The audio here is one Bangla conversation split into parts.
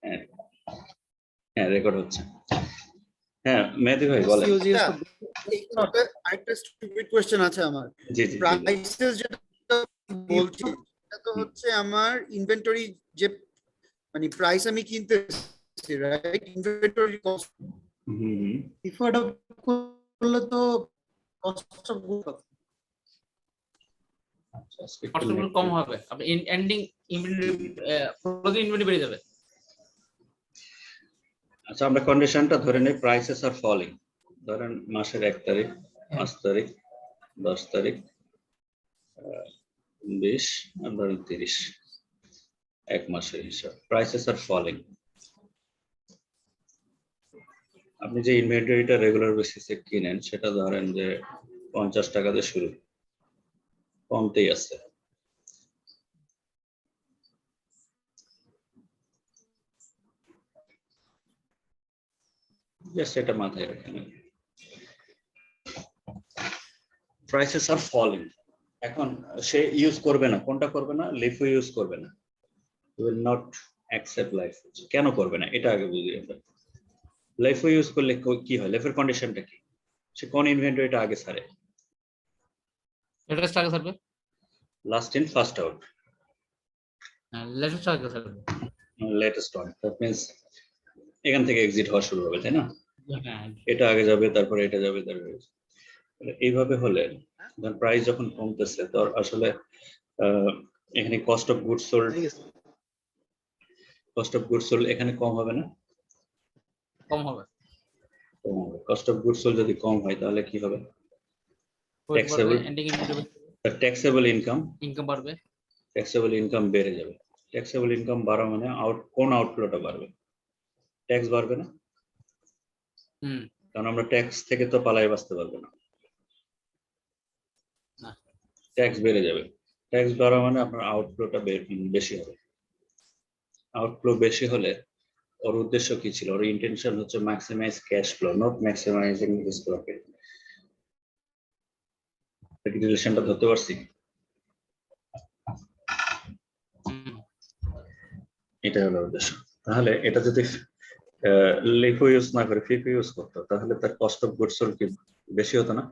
হ্যাঁ হ্যাঁ রেকর্ড হচ্ছে। হ্যাঁ মেহেদী ভাই বলেন। আরেকটা স্টুপিড কোশ্চেন আছে আমার। জি জি প্রাইসেস যেটা বলছি এটা তো হচ্ছে আমার ইনভেন্টরি যে মানে প্রাইস আমি কিনতেছি রাইট, ইনভেন্টরি কস্ট ডিফার্ড করলে তো কস্ট অফ গুড কস্টগুলো কম হবে, আপনি এন্ডিং ইনভেন্টরি প্রতি ইনভেন্টরি বেড়ে যাবে। আচ্ছা আমরা কন্ডিশনটা ধরে নেই, প্রাইসেস আর ফলিং। ধরেন মাসের 1 তারিখ, 5 তারিখ, 10 তারিখ, 20 আর ধরেন 30, এক মাসের হিসাব। Prices are falling. আপনি যে ইনভেন্টরিটা রেগুলার বেসিসে কিনেন সেটা ধরেন যে 50 টাকা দিয়ে শুরু, কমতেই আছে। সেটা মাথায় রাখেন। Prices are falling. এখন সে ইউজ করবে না, কোনটা করবে না? লিফো ইউজ করবে না, উইল নট অ্যাকসেপ্ট লাইফ। কেন করবে না এটা আগে বুঝিয়ে ফেল। লাইফো ইউজ করলে কি হয়? লাইফের কন্ডিশনটা কি? সে কোন ইনভেন্টরিটা আগে ছাড়ে? লেটেস্ট আগে ছাড়বে, last in first out. Latest আগে ছাড়বে, লেটেস্ট ওয়ান। দ্যাট মিন্স এখান থেকে এক্সিট হওয়া শুরু হবে, তাই না? হ্যাঁ এটা আগে যাবে, তারপরে এটা যাবে, তারপরে এইভাবে হলে প্রাইস যখন কমতেছে তো আসলে এখানে cost of goods sold, cost of goods sold এখানে কম হবে না? কম হবে। কস্ট অফ গুডস সোল্ড যদি কম হয় তাহলে কি হবে? Taxable, ending inventory taxable income, income বাড়বে। ট্যাক্সেবল ইনকাম বেড়ে যাবে। ট্যাক্সেবল ইনকাম বাড়া মানে কোন আউটফ্লোটা বাড়বে? ট্যাক্স বাড়বে না? কারণ আমরা ট্যাক্স থেকে তো পালাই বাঁচতে পারবো না, ট্যাক্স বেড়ে যাবে। ট্যাক্স বাড়া মানে আপনার আউটফ্লোটা বেশি হবে। আউটফ্লো বেশি হলে ওর উদ্দেশ্য কি ছিল? ওর ইন্টেনশন হচ্ছে maximise cash flow, not maximising his profit. রিলেশনটা ধরতে পারছি? এটা হলো উদ্দেশ্য। তাহলে এটা যদি লিফো ইউজ না করে ফিফো ইউজ করতো তাহলে তার কস্ট অফ গুডস সোল্ড কি বেশি হতো না?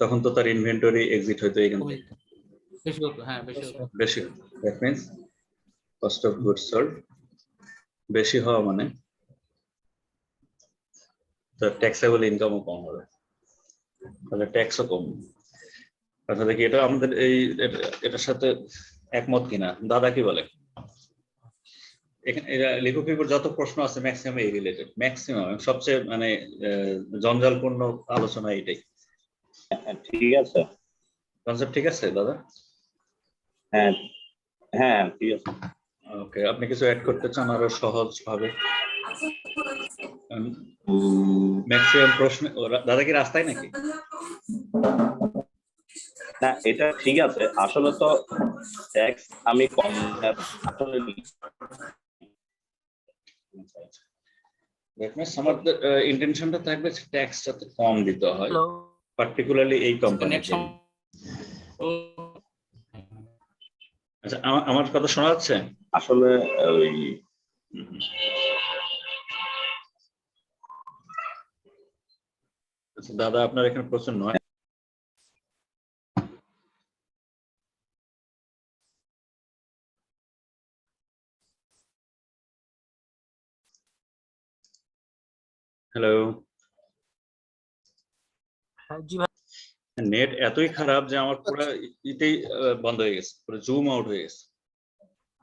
তখন তো তার ইনভেন্টরি এক্সিট হইতো এখান থেকে বেশি হতো। হ্যাঁ বেশি হতো, বেশি। That means cost of goods sold বেশি হওয়া মানে তার ট্যাক্সেবল ইনকামও কম হবে, তাহলে ট্যাক্সও কম। তাহলে কি এটা আমাদের এটার সাথে একমত কিনা? দাদা কি বলে? এখানে লিফো ফিফোর যত প্রশ্ন আছে ম্যাক্সিমাম এই রিলেটেড, ম্যাক্সিমাম সবচেয়ে মানে জঞ্জালপূর্ণ আলোচনা এটাই। ঠিক আছে, কনসেপ্ট ঠিক আছে দাদা? হ্যাঁ হ্যাঁ ঠিক আছে। ওকে, আপনি কিছু অ্যাড করতে চান আরো সহজ ভাবে? ম্যাক্সিমাম প্রশ্ন দাদা কি রাস্তায় নাকি? না এটা ঠিক আছে, আসলে তো ট্যাক্স আমি কম আসলে আমাদের ইন্টেনশনটা থাকবে ট্যাক্স যাতে কম দিতে হয়, পার্টিকুলারলি এই কোম্পানির জন্য। আচ্ছা আমার কথা শোনা যাচ্ছে? আসলে ওই আচ্ছা দাদা আপনার এখানে প্রচুর নয়। হ্যালো, জি ভাই। নেট এতই খারাপ যে আমার পুরো ইতেই বন্ধ হয়ে গেছে, পুরো জুম আউট হয়ে গেছে।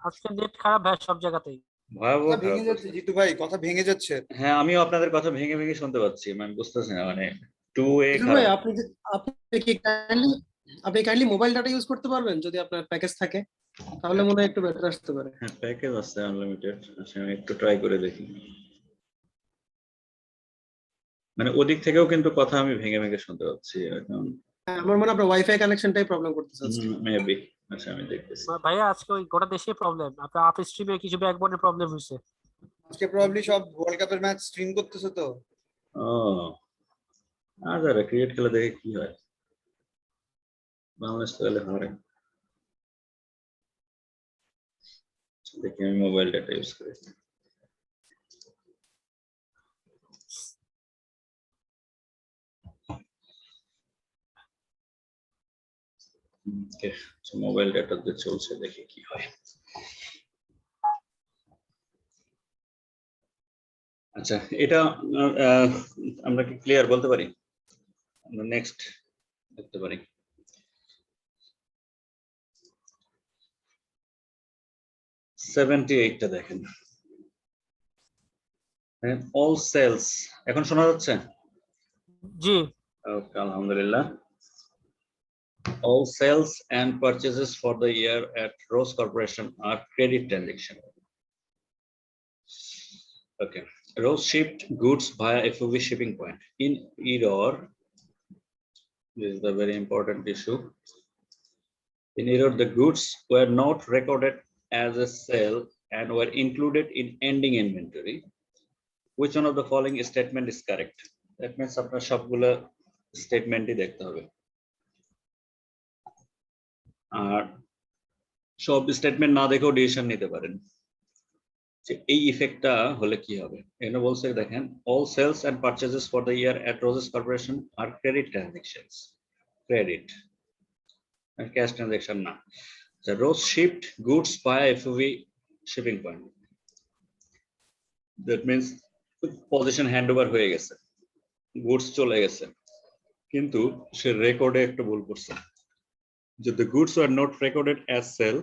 আজকে নেট খারাপ ভাই সব জায়গাতেই, ভয়াবহ ভেঙে যাচ্ছে জিতু ভাই, কথা ভেঙে যাচ্ছে। হ্যাঁ আমিও আপনাদের কথা ভেঙে ভেঙে শুনতে পাচ্ছি, আমি বুঝতেছি না মানে টু ওয়ে জিতু খারাপ। ভাই আপনি কাইন্ডলি মোবাইল ডাটা ইউজ করতে পারবেন যদি আপনার প্যাকেজ থাকে, তাহলে মনে হয় একটু বেটার আসতে পারে। হ্যাঁ প্যাকেজ আছে আনলিমিটেড, আচ্ছা আমি একটু ট্রাই করে দেখি। মানে ওদিক থেকেও কিন্তু কথা আমি ভেঙে ভেঙে শুনতে পাচ্ছি এখন। আমার মনে হয় আপনার ওয়াইফাই কানেকশনটাই প্রবলেম করতেছে আজকে। মেবি, আচ্ছা আমি দেখতেছি। ভাইয়া আজকে ওই গোটা দেশে প্রবলেম, আপনার আপ স্ট্রিমে কিছু ব্যাকবোর্ডে প্রবলেম হয়েছে। আজকে প্রবাবলি সব ওয়ার্ল্ড কাপের ম্যাচ স্ট্রিম করতেছে তো। ও আচ্ছা, ক্রিকেট খেলা দেখে কি হয়, বাংলাদেশ তাহলে হারে। দেখি আমি মোবাইল ডাটা ইউজ করি। মোবাইল ডাটা দিয়ে চলছে, দেখি কি হয়। আচ্ছা, এটা আমরা কি ক্লিয়ার বলতে পারি? আমরা নেক্সট দেখতে পারি। টা দেখেন, অল সেলস। এখন শোনা যাচ্ছে? জি ওকে, আলহামদুলিল্লাহ। All sales and purchases for the year at Rose Corporation are credit transaction. Okay. Rose shipped goods via FOB shipping point. In error, this is the very important issue. In error, the goods were not recorded as a sale and were included in ending inventory. Which one of the following statement is correct? That means আপনার সবগুলো স্টেটমেন্টই দেখতে হবে। আর সব স্টেটমেন্ট না দেখেও ডিসিশন নিতে পারেন যে এই ইফেক্টটা হলে কি হবে। এখানে বলছে দেখেন, all sales and purchases for the year at Roses Corporation are credit transactions. Credit and cash transaction না। The Rose shipped goods via FOB shipping point. That means position handover হয়ে গেছে, গুডস চলে গেছে, কিন্তু সে রেকর্ডে একটা ভুল করছে যে the goods were not recorded as sale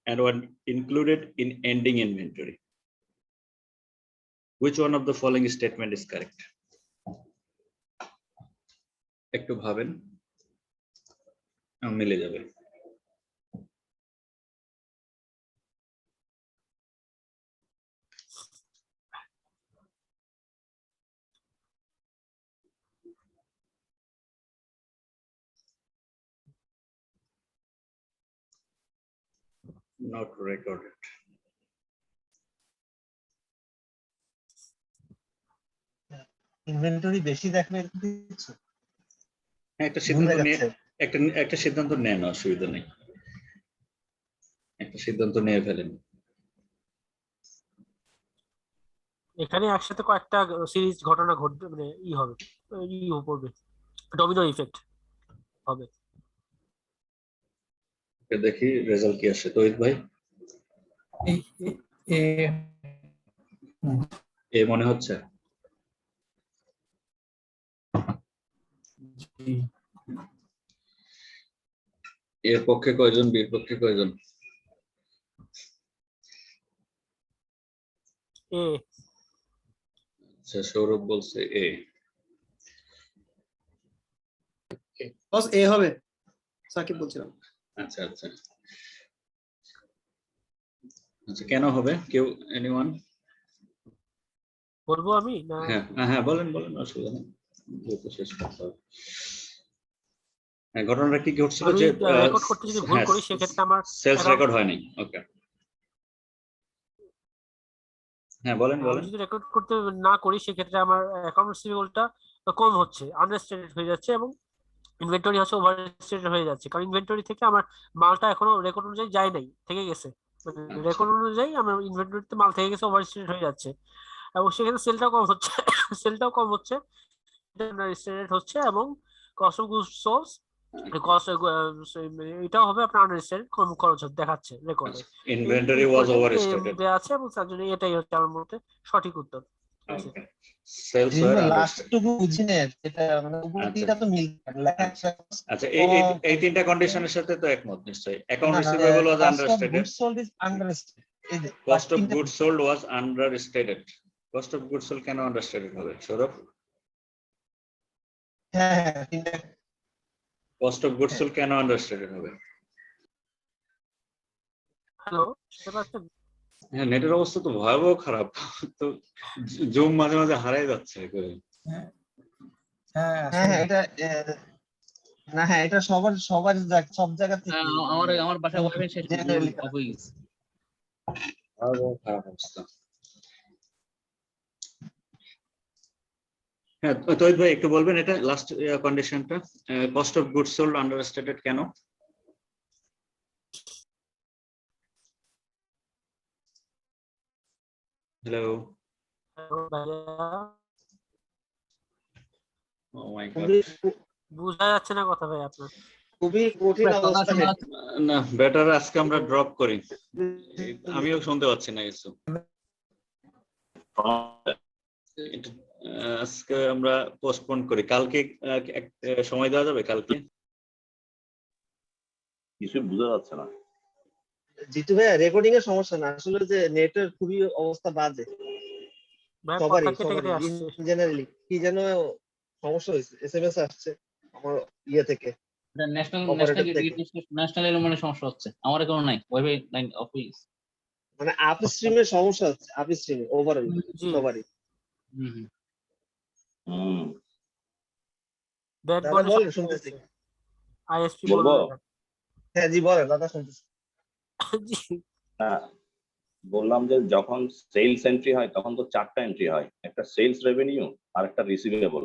and were included in ending inventory. Which one of the following statement is correct? একটু ভাবেন, মিলে যাবে। Not recorded. ইনভেন্টরি বেশি দেখলে দিচ্ছো, একটা সিদ্ধান্ত নিয়ে একটা সিদ্ধান্ত নেন, অসুবিধা নেই, একটা সিদ্ধান্ত নিয়ে ফেলেন। এখানে একসাথে কয়েকটা সিরিজ ঘটনা ঘটবে, মানে হবে পড়বে, ডমিনো ইফেক্ট হবে। দেখি রেজাল্ট কি আসে। তৌহিদ ভাই, এ মনে হচ্ছে? এর পক্ষে কয়জন, বির পক্ষে কয়জন? আচ্ছা, সৌরভ বলছে এ। বস এ হবে, সাকিব বলছিলাম। আচ্ছা আচ্ছা আচ্ছা, কেন হবে? কেউ এনিওয়ান বলবো আমি না? হ্যাঁ হ্যাঁ, বলেন বলেন, অসুবিধা নেই, শেষ করতে হবে। হ্যাঁ, ঘটনাটা কি ঘটছিল যে রেকর্ড করতে যদি ভুল করি সেক্ষেত্রে আমার সেলস রেকর্ড হয়নি। ওকে, হ্যাঁ বলেন বলেন। যদি রেকর্ড করতে না করি সেক্ষেত্রে আমার অ্যাকাউন্ট রিসিভেবলটা কম হচ্ছে, আন্ডারস্টেটেড হয়ে যাচ্ছে, এবং ইনভেন্টরি হচ্ছে ওভারস্টেটেড হয়ে যাচ্ছে, কারণ ইনভেন্টরি থেকে আমার মালটা এখনো রেকর্ড অনুযায়ী যায় নাই, থেকে গেছে, রেকর্ড অনুযায়ী আমার ইনভেন্টরিতে মাল থেকে গেছে, ওভারস্টেটেড হয়ে যাচ্ছে, এবং সেক্ষেত্রে সেলটাও কম হচ্ছে, সেলটাও কম হচ্ছে, আন্ডারস্টেটেড হচ্ছে, এবং কস্ট অফ গুডস সোল্ড এটাও হবে আপনার আন্ডারস্টেটেড, কম খরচ দেখাচ্ছে রেকর্ডে। ইনভেন্টরি ওয়াজ ওভারস্টেটেড দেয়া আছে, এবং তার জন্য এটাই হচ্ছে আমার মতে সঠিক উত্তর। সেলস ওয়্যার লাস্টটুকু বুঝিনে যেটা মানে উপরটা তো মিল লেখা আছে। আচ্ছা, এই তিনটা কন্ডিশনের সাথে তো একমত নিশ্চয়ই। Account receivable was understated, cost of goods sold was understated. Cost of goods sold কেন আন্ডারস্টেটেড হবে সৌরভ? হ্যাঁ তিনটা কস্ট অফ গুডস সোল্ড কেন আন্ডারস্টেটেড হবে? হ্যালো, শুনতে পাচ্ছেন? হ্যাঁ, নেটের অবস্থা তো ভয়াবহ খারাপ, তো জুম মাঝে মাঝে হারাই যাচ্ছে। হ্যাঁ এটা না, হ্যাঁ এটা সবার সব জায়গা থেকে আমার বাসায় ওয়াইফাই শেষ অফ হয়ে গেছে। খারাপ অবস্থা। হ্যাঁ তৌহিদ ভাই, একটু বলবেন এটা লাস্ট কন্ডিশনটা, কস্ট অফ গুডস সোল্ড আন্ডারস্টেটেড কেন? হ্যালো, ভাইয়া ও মাই গড, খুবই বোঝা যাচ্ছে না কথা ভাই আপনার। খুবই কঠিন কথা অবস্থা শোনা যাচ্ছে। না বেটার আজকে আমরা ড্রপ করি, আমিও শুনতে পাচ্ছি না কিছু। আজকে আমরা পোস্টপোন করি, কালকে সময় দেওয়া যাবে? কালকে কিছু বোঝা যাচ্ছে না। জিতু ভাইয়া রেকর্ডিং এর সমস্যা না, আসলে যে নেটের খুবই অবস্থা বাজে ভাই সবারই কথা কেটে কেটে আসছে। জেনারেলি কি যেন সমস্যা হয়েছে, এসএমএস আসছে আমার ইয়ে থেকে, ন্যাশনাল অপারেটর থেকে। ন্যাশনাল এলো মানে সমস্যা হচ্ছে, আমার কোনো নাই, ওয়াইফাই লাইন অফ হয়ে গেছে। মানে আপ স্ট্রিমের সমস্যা হচ্ছে, আপ স্ট্রিমে ওভারঅল জি সবারই। হুম, ব্যাড দাদা বলে বলেন, শুনতেছি। আইএসপি বলবো? হ্যাঁ জি বলেন দাদা, শুনতেছি। জি হ্যাঁ, বললাম যে যখন সেলস এন্ট্রি হয় তখন তো 4টা এন্ট্রি হয়, একটা সেলস রেভিনিউ আর একটা রিসিভেবল।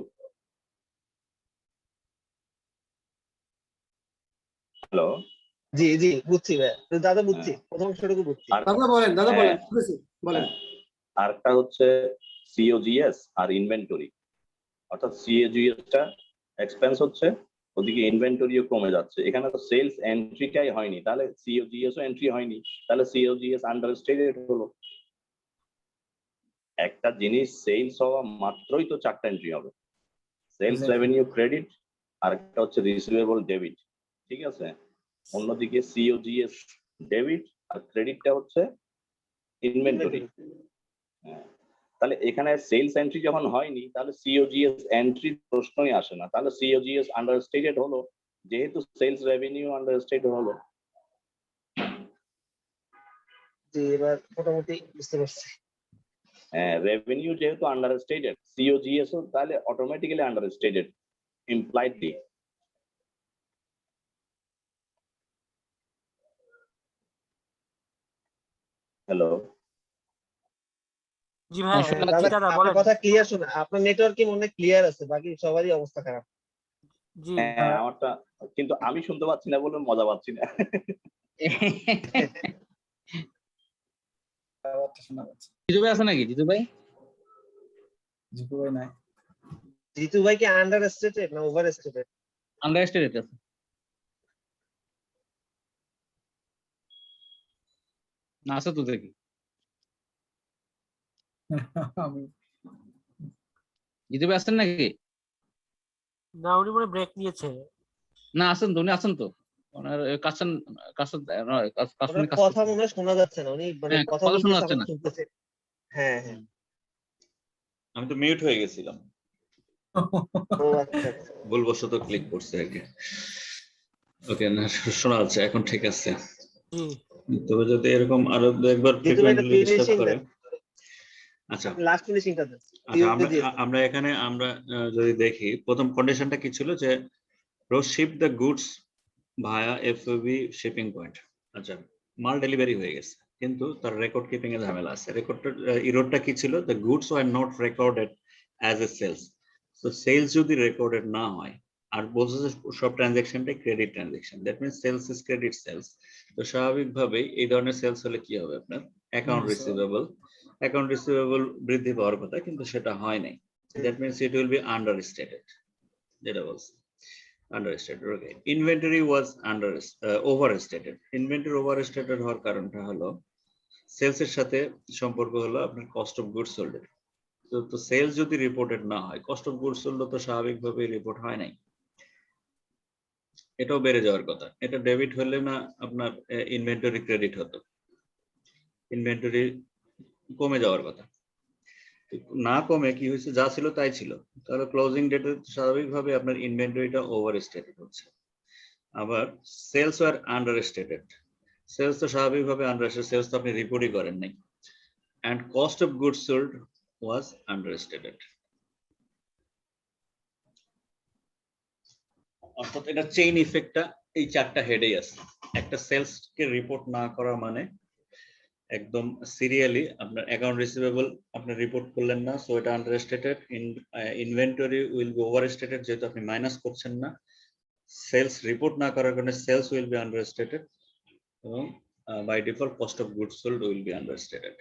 হ্যালো, জি জি বুঝছি ভাইয়া, দাদা বুঝছি, প্রথম অংশটুকু বুঝছি। আর দাদা বলেন, দাদা হ্যাঁ, বলেন, শুনতেছি, বলেন। আরেকটা হচ্ছে সিওজিএস আর ইনভেন্টরি। অর্থাৎ সিওজিএসটা এক্সপেন্স হচ্ছে, ওদিকে ইনভেন্টরিও কমে যাচ্ছে। এখানে তো সেলস এন্ট্রিটাই হয়নি, তাহলে সিওজিএসও এন্ট্রি হয়নি, তাহলে সিওজিএস আন্ডারস্টেটেড হলো। একটা জিনিস সেলস হওয়া মাত্রই তো 4টা এন্ট্রি হবে, সেলস রেভিনিউ ক্রেডিট, আর একটা হচ্ছে রিসিভেবল ডেবিট, ঠিক আছে? অন্যদিকে সিওজিএস ডেবিট আর ক্রেডিটটা হচ্ছে ইনভেন্টরি। তাহলে এখানে সেলস এন্ট্রি যখন হয়নি, তাহলে সিওজিএস এন্ট্রি প্রশ্নই আসে না, তাহলে সিওজিএস আন্ডারস্টেটেড হলো, যেহেতু সেলস রেভিনিউ আন্ডারস্টেটেড হলো। জি এবার মোটামুটি বুঝতে পারছি। হ্যাঁ, রেভিনিউ যেহেতু আন্ডারস্টেটেড, সিওজিএস ও তাহলে অটোমেটিক্যালি আন্ডারস্টেটেড ইমপ্লাইডলি। হ্যালো, জি ভাই শুনতে জি পাচ্ছি। দাদা আপনার বলেন। কথা ক্লিয়ার শোনা, আপনার নেটওয়ার্ক কি মনে ক্লিয়ার আছে, বাকি সবারই অবস্থা খারাপ। জি হ্যাঁ আমারটা, কিন্তু আমি শুনতে পাচ্ছি না বলে মজা পাচ্ছি না। জিতু ভাই আছে নাকি? জিতু ভাই নাই, জিতু ভাই কি আন্ডার স্টেটেড না ওভার স্টেটেড? আন্ডারস্টেটেড আছে। না আছে তো দেখি। জিতু ভাই আছেন নাকি? না উনি মনে ব্রেক নিয়েছে। না আছেন তো, উনি আছেন তো। ওনার কাছেন কাছে ওনার কথা মনে হয় শোনা যাচ্ছে না, উনি মানে হ্যাঁ, কথা কথা শোনা বলতেছে যাচ্ছে এখন না। শুনতেছে। হ্যাঁ হ্যাঁ। আমি তো মিউট হয়ে গেছিলাম, ও আচ্ছা আচ্ছা। ভুলবশত ক্লিক করছে আর কি। ওকে, না শোনা যাচ্ছে এখন, ঠিক আছে। জি তবে যদি এরকম আরো একবার জিতু ভাই ফ্রিকোয়েন্টলি ডিস্টার্ব ফিনিশিং করে। দেন, আচ্ছা লাস্ট ফিনিশিংটা দেন। আচ্ছা, আমরা এখানে আমরা যদি দেখি, প্রথম কন্ডিশনটা কি ছিল, যে Rose ship the goods via FOB shipping point. আচ্ছা, মাল ডেলিভারি হয়ে গেছে, কিন্তু তার রেকর্ড কিপিং এর ঝামেলা আছে। রেকর্ডটা ইরোরটা কি ছিল, the goods were not recorded as a sales. তো সেলস যদি রেকর্ডেড না হয়, আর বলছে যে সব ট্রানজাকশনটাই credit transaction, that means sales is credit sales. তো স্বাভাবিকভাবেই এই ধরনের সেলস হলে কি হবে, আপনার অ্যাকাউন্ট রিসিভেবল বৃদ্ধি পাওয়ার কথা, কিন্তু সেটা হয় নাই। That means it will be understated, যেটা বলছে understated. Okay, inventory was overstated. Inventory overstated হওয়ার কারণটা হলো সেলস এর সাথে সম্পর্ক হলো আপনার কস্ট অফ গুডস সোল্ড। তো সেলস যদি রিপোর্টেড না হয়, কস্ট অফ গুডস সোল্ড তো স্বাভাবিকভাবে রিপোর্ট হয় নাই, এটাও বেড়ে যাওয়ার কথা। এটা ডেবিট হলে না আপনার ইনভেন্টরি ক্রেডিট হতো, ইনভেন্টরি কমে যাওয়ার কথা। না কমে কি হয়েছে, যা ছিল তাই ছিল, তাহলে ক্লোজিং ডেটে স্বাভাবিকভাবে আপনার ইনভেন্টরিটা ওভার স্টেটেড হচ্ছে। আবার সেলস আর আন্ডারস্টেটেড, সেলস তো স্বাভাবিকভাবে আন্ডারস্টেটেড, সেলস তো আপনি রিপোর্টই করেন নাই। And cost of goods sold was understated. অর্থাৎ এটা চেইন ইফেক্টটা এই 4টা হেডেই আছে। একটা সেলস কে রিপোর্ট না করা মানে একদম সিরিয়ালি আপনার অ্যাকাউন্ট রিসিভেবল আপনি রিপোর্ট করলেন না, সো এটা আন্ডারস্টেটেড। ইনভেন্টরি উইল বি ওভারস্টেটেড, যেহেতু আপনি মাইনাস করছেন না। সেলস রিপোর্ট না করার কারণে সেলস উইল বি আন্ডারস্টেটেড, এবং by default cost of goods sold will be understated.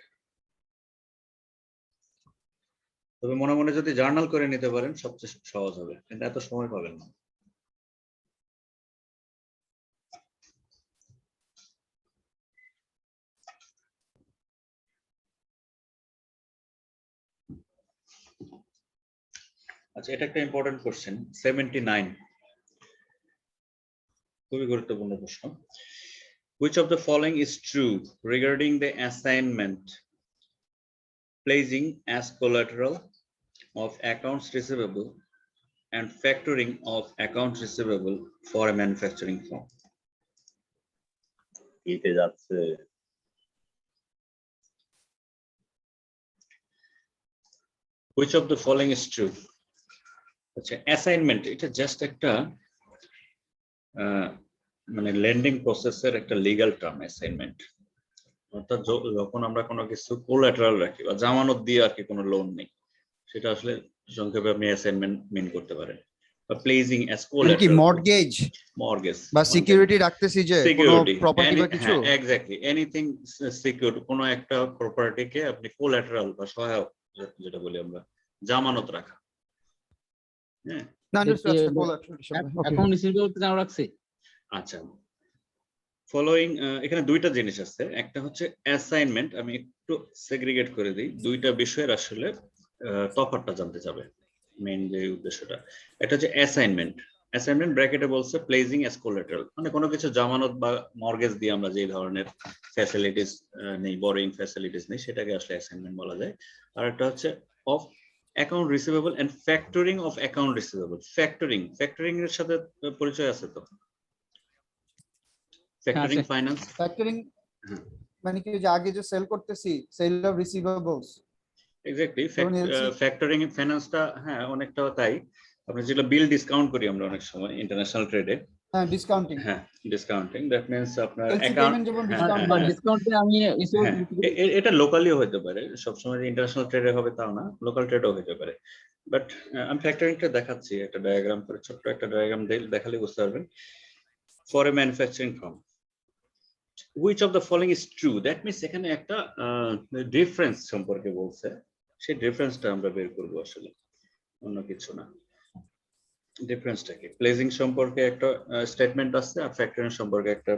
তবে মনে মনে যদি জার্নাল করে নিতে পারেন সবচেয়ে সহজ হবে, কিন্তু এত সময় পাবেন না। আচ্ছা, এটা একটা ইম্পর্টেন্ট কোশ্চেন, 79, খুবই গুরুত্বপূর্ণ প্রশ্ন। Which of the following is true regarding the assignment, placing as collateral of accounts receivable and factoring of accounts receivable for a manufacturing firm? ইতে যাচ্ছে Which of the following is true? আচ্ছা, অ্যাসাইনমেন্ট এটা জাস্ট একটা মানে লেন্ডিং প্রসেসের একটা লিগ্যাল টার্ম অ্যাসাইনমেন্ট। অর্থাৎ যখন আমরা কোনো কিছু কোলাটেরাল রাখি বা জামানত দিয়ে আর কি কোনো লোন নেই, সেটা আসলে সংক্ষেপে আপনি অ্যাসাইনমেন্ট মিন করতে পারেন। বা প্লেজিং অ্যাজ কি কোলাটেরাল, মর্টগেজ মর্গেজ বা সিকিউরিটি রাখতেছি যে কোনো প্রপার্টি বা কিছু, এক্স্যাক্টলি এনিথিং সিকিউর, কোনো একটা প্রপার্টিকে আপনি কোলাটেরাল বা সহায়ক যেটা বলি আমরা জামানত রাখা। হ্যাঁ, না অ্যাকাউন্ট রিসিভেবল নাও রাখছি। আচ্ছা, ফলোইং এখানে দুইটা জিনিস আছে, একটা হচ্ছে অ্যাসাইনমেন্ট, আমি একটু সেগ্রিগেট করে দিই, দুইটা বিষয়ের আসলে তফাৎটা জানতে যাবে মেইন যে উদ্দেশ্যটা। একটা হচ্ছে অ্যাসাইনমেন্ট, অ্যাসাইনমেন্ট ব্র্যাকেটে বলছে প্লেজিং অ্যাজ কোলাটেরাল, মানে কোনো কিছু জামানত বা মর্গেজ দিয়ে আমরা যে ধরনের ফ্যাসিলিটিস নেই, বরোইং ফ্যাসিলিটিস নেই, সেটাকে আসলে অ্যাসাইনমেন্ট বলা যায়। আর একটা হচ্ছে of account receivable and factoring of account receivable. Factoring এর সাথে পরিচয় আছে তো? ফ্যাক্টরিং ফাইন্যান্স, ফ্যাক্টরিং মানে কি যে আগে যে সেল করতেছি, sell of receivables. Exactly, factoring ফাইন্যান্সটা হ্যাঁ অনেকটা তাই। আমরা যেটা বিল ডিসকাউন্ট করি আমরা অনেক সময় ইন্টারন্যাশনাল ট্রেডে, হ্যাঁ ডিসকাউন্টিং, হ্যাঁ ডিসকাউন্টিং, দ্যাট মিন্স আপনার এলসি অ্যাকাউন্ট, পেমেন্ট যেমন হ্যাঁ, ডিসকাউন্ট বা করে। ডিসকাউন্টে আমি এটা লোকালিও হতে পারে, সবসময় ইন্টারন্যাশনাল ট্রেডে হবে তাও না, লোকাল ট্রেডও হতে পারে। বাট আমি ফ্যাক্টরিংটা দেখাচ্ছি একটা ডায়াগ্রাম করে, ছোট্ট একটা ডায়াগ্রাম দেখালে বুঝতে পারবেন। For a manufacturing farm, which of the following is true, that means এখানে একটা ডিফারেন্স সম্পর্কে বলছে, সেই ডিফারেন্সটা আমরা বের করব, আসলে অন্য কিছু না। ডিফারেন্সটা কি? প্লেজিং সম্পর্কে একটা স্টেটমেন্ট আছে আর ফ্যাক্টরিং সম্পর্কে একটা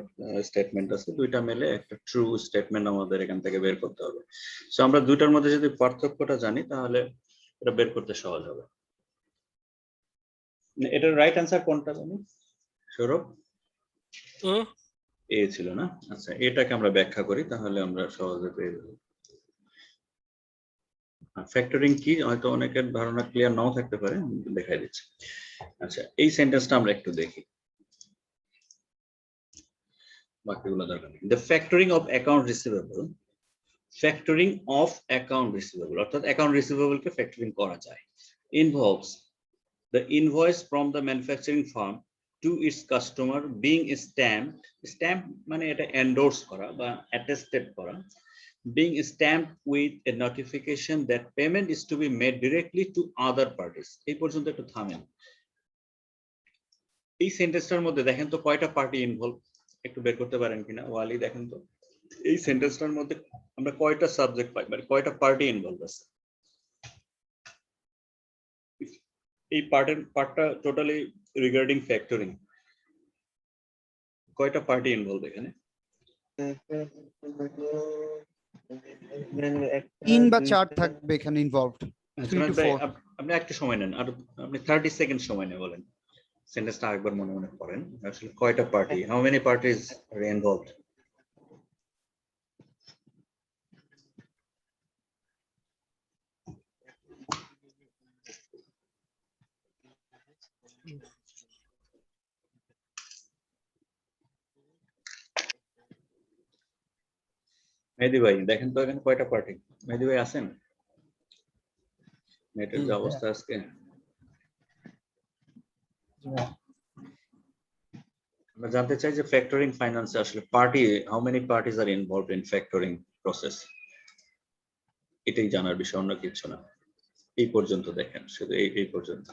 স্টেটমেন্ট আছে, দুইটা মিলে একটা ট্রু স্টেটমেন্ট আমাদের এখান থেকে বের করতে হবে। সো আমরা দুইটার মধ্যে যদি পার্থক্যটা জানি তাহলে এটা বের করতে সহজ হবে। এটার রাইট অ্যান্সার কোনটা জানি সৌরভ? এ ছিল না? আচ্ছা, এটাকে আমরা ব্যাখ্যা করি তাহলে আমরা সহজে পেয়ে যাব। ফ্যাক্টরিং কি হয়তো অনেকের ধারণা ক্লিয়ার নাও থাকতে পারে, দেখাই দিচ্ছি। আচ্ছা, এই সেন্টেন্সটা আমরা একটু দেখি, বাকিগুলো দরকার নেই। The factoring of account receivable, factoring of account receivable অর্থাৎ অ্যাকাউন্ট রিসিভেবল কে ফ্যাক্টরিং করা যায়, involves the invoice from the manufacturing farm to its customer being stamped, stamp মানে এটা এন্ডোর্স করা বা অ্যাটেস্টেড করা, being stamped with a notification that payment is to be made directly to other parties। এই পর্যন্ত একটু থামেন। এই সেন্টেন্সটার মধ্যে দেখেন তো কয়টা পার্টি ইনভলভ, একটু বের করতে পারেন কিনা ওয়ালি? দেখেন তো এই সেন্টেন্সটার মধ্যে আমরা কয়টা সাবজেক্ট পাই, মানে কয়টা পার্টি ইনভলভ আছে? এই পার্টটা টোটালি রিগার্ডিং ফ্যাক্টরিং, কয়টা পার্টি ইনভলভ এখানে? 3 বা 4 থাকবে এখানে ইনভলভড। 3 to 4। আপনি একটু সময় নেন, আর আপনি 30 সেকেন্ড সময় নিয়ে বলেন, সেন্টেন্সটা আরেকবার মনে মনে পড়েন, আসলে কয়টা party, how many parties are involved? Mehedi ভাই দেখেন তো এখানে কয়টা পার্টি? মেহেদি ভাই আছেন? নেটের যে অবস্থা আজকে, আমরা জানতে চাই যে ফ্যাক্টরিং ফাইন্যান্সে আসলে party, how many parties are involved in factoring process, এটাই জানার বিষয়, অন্য কিছু না। এই পর্যন্ত দেখেন, শুধু এই পর্যন্ত।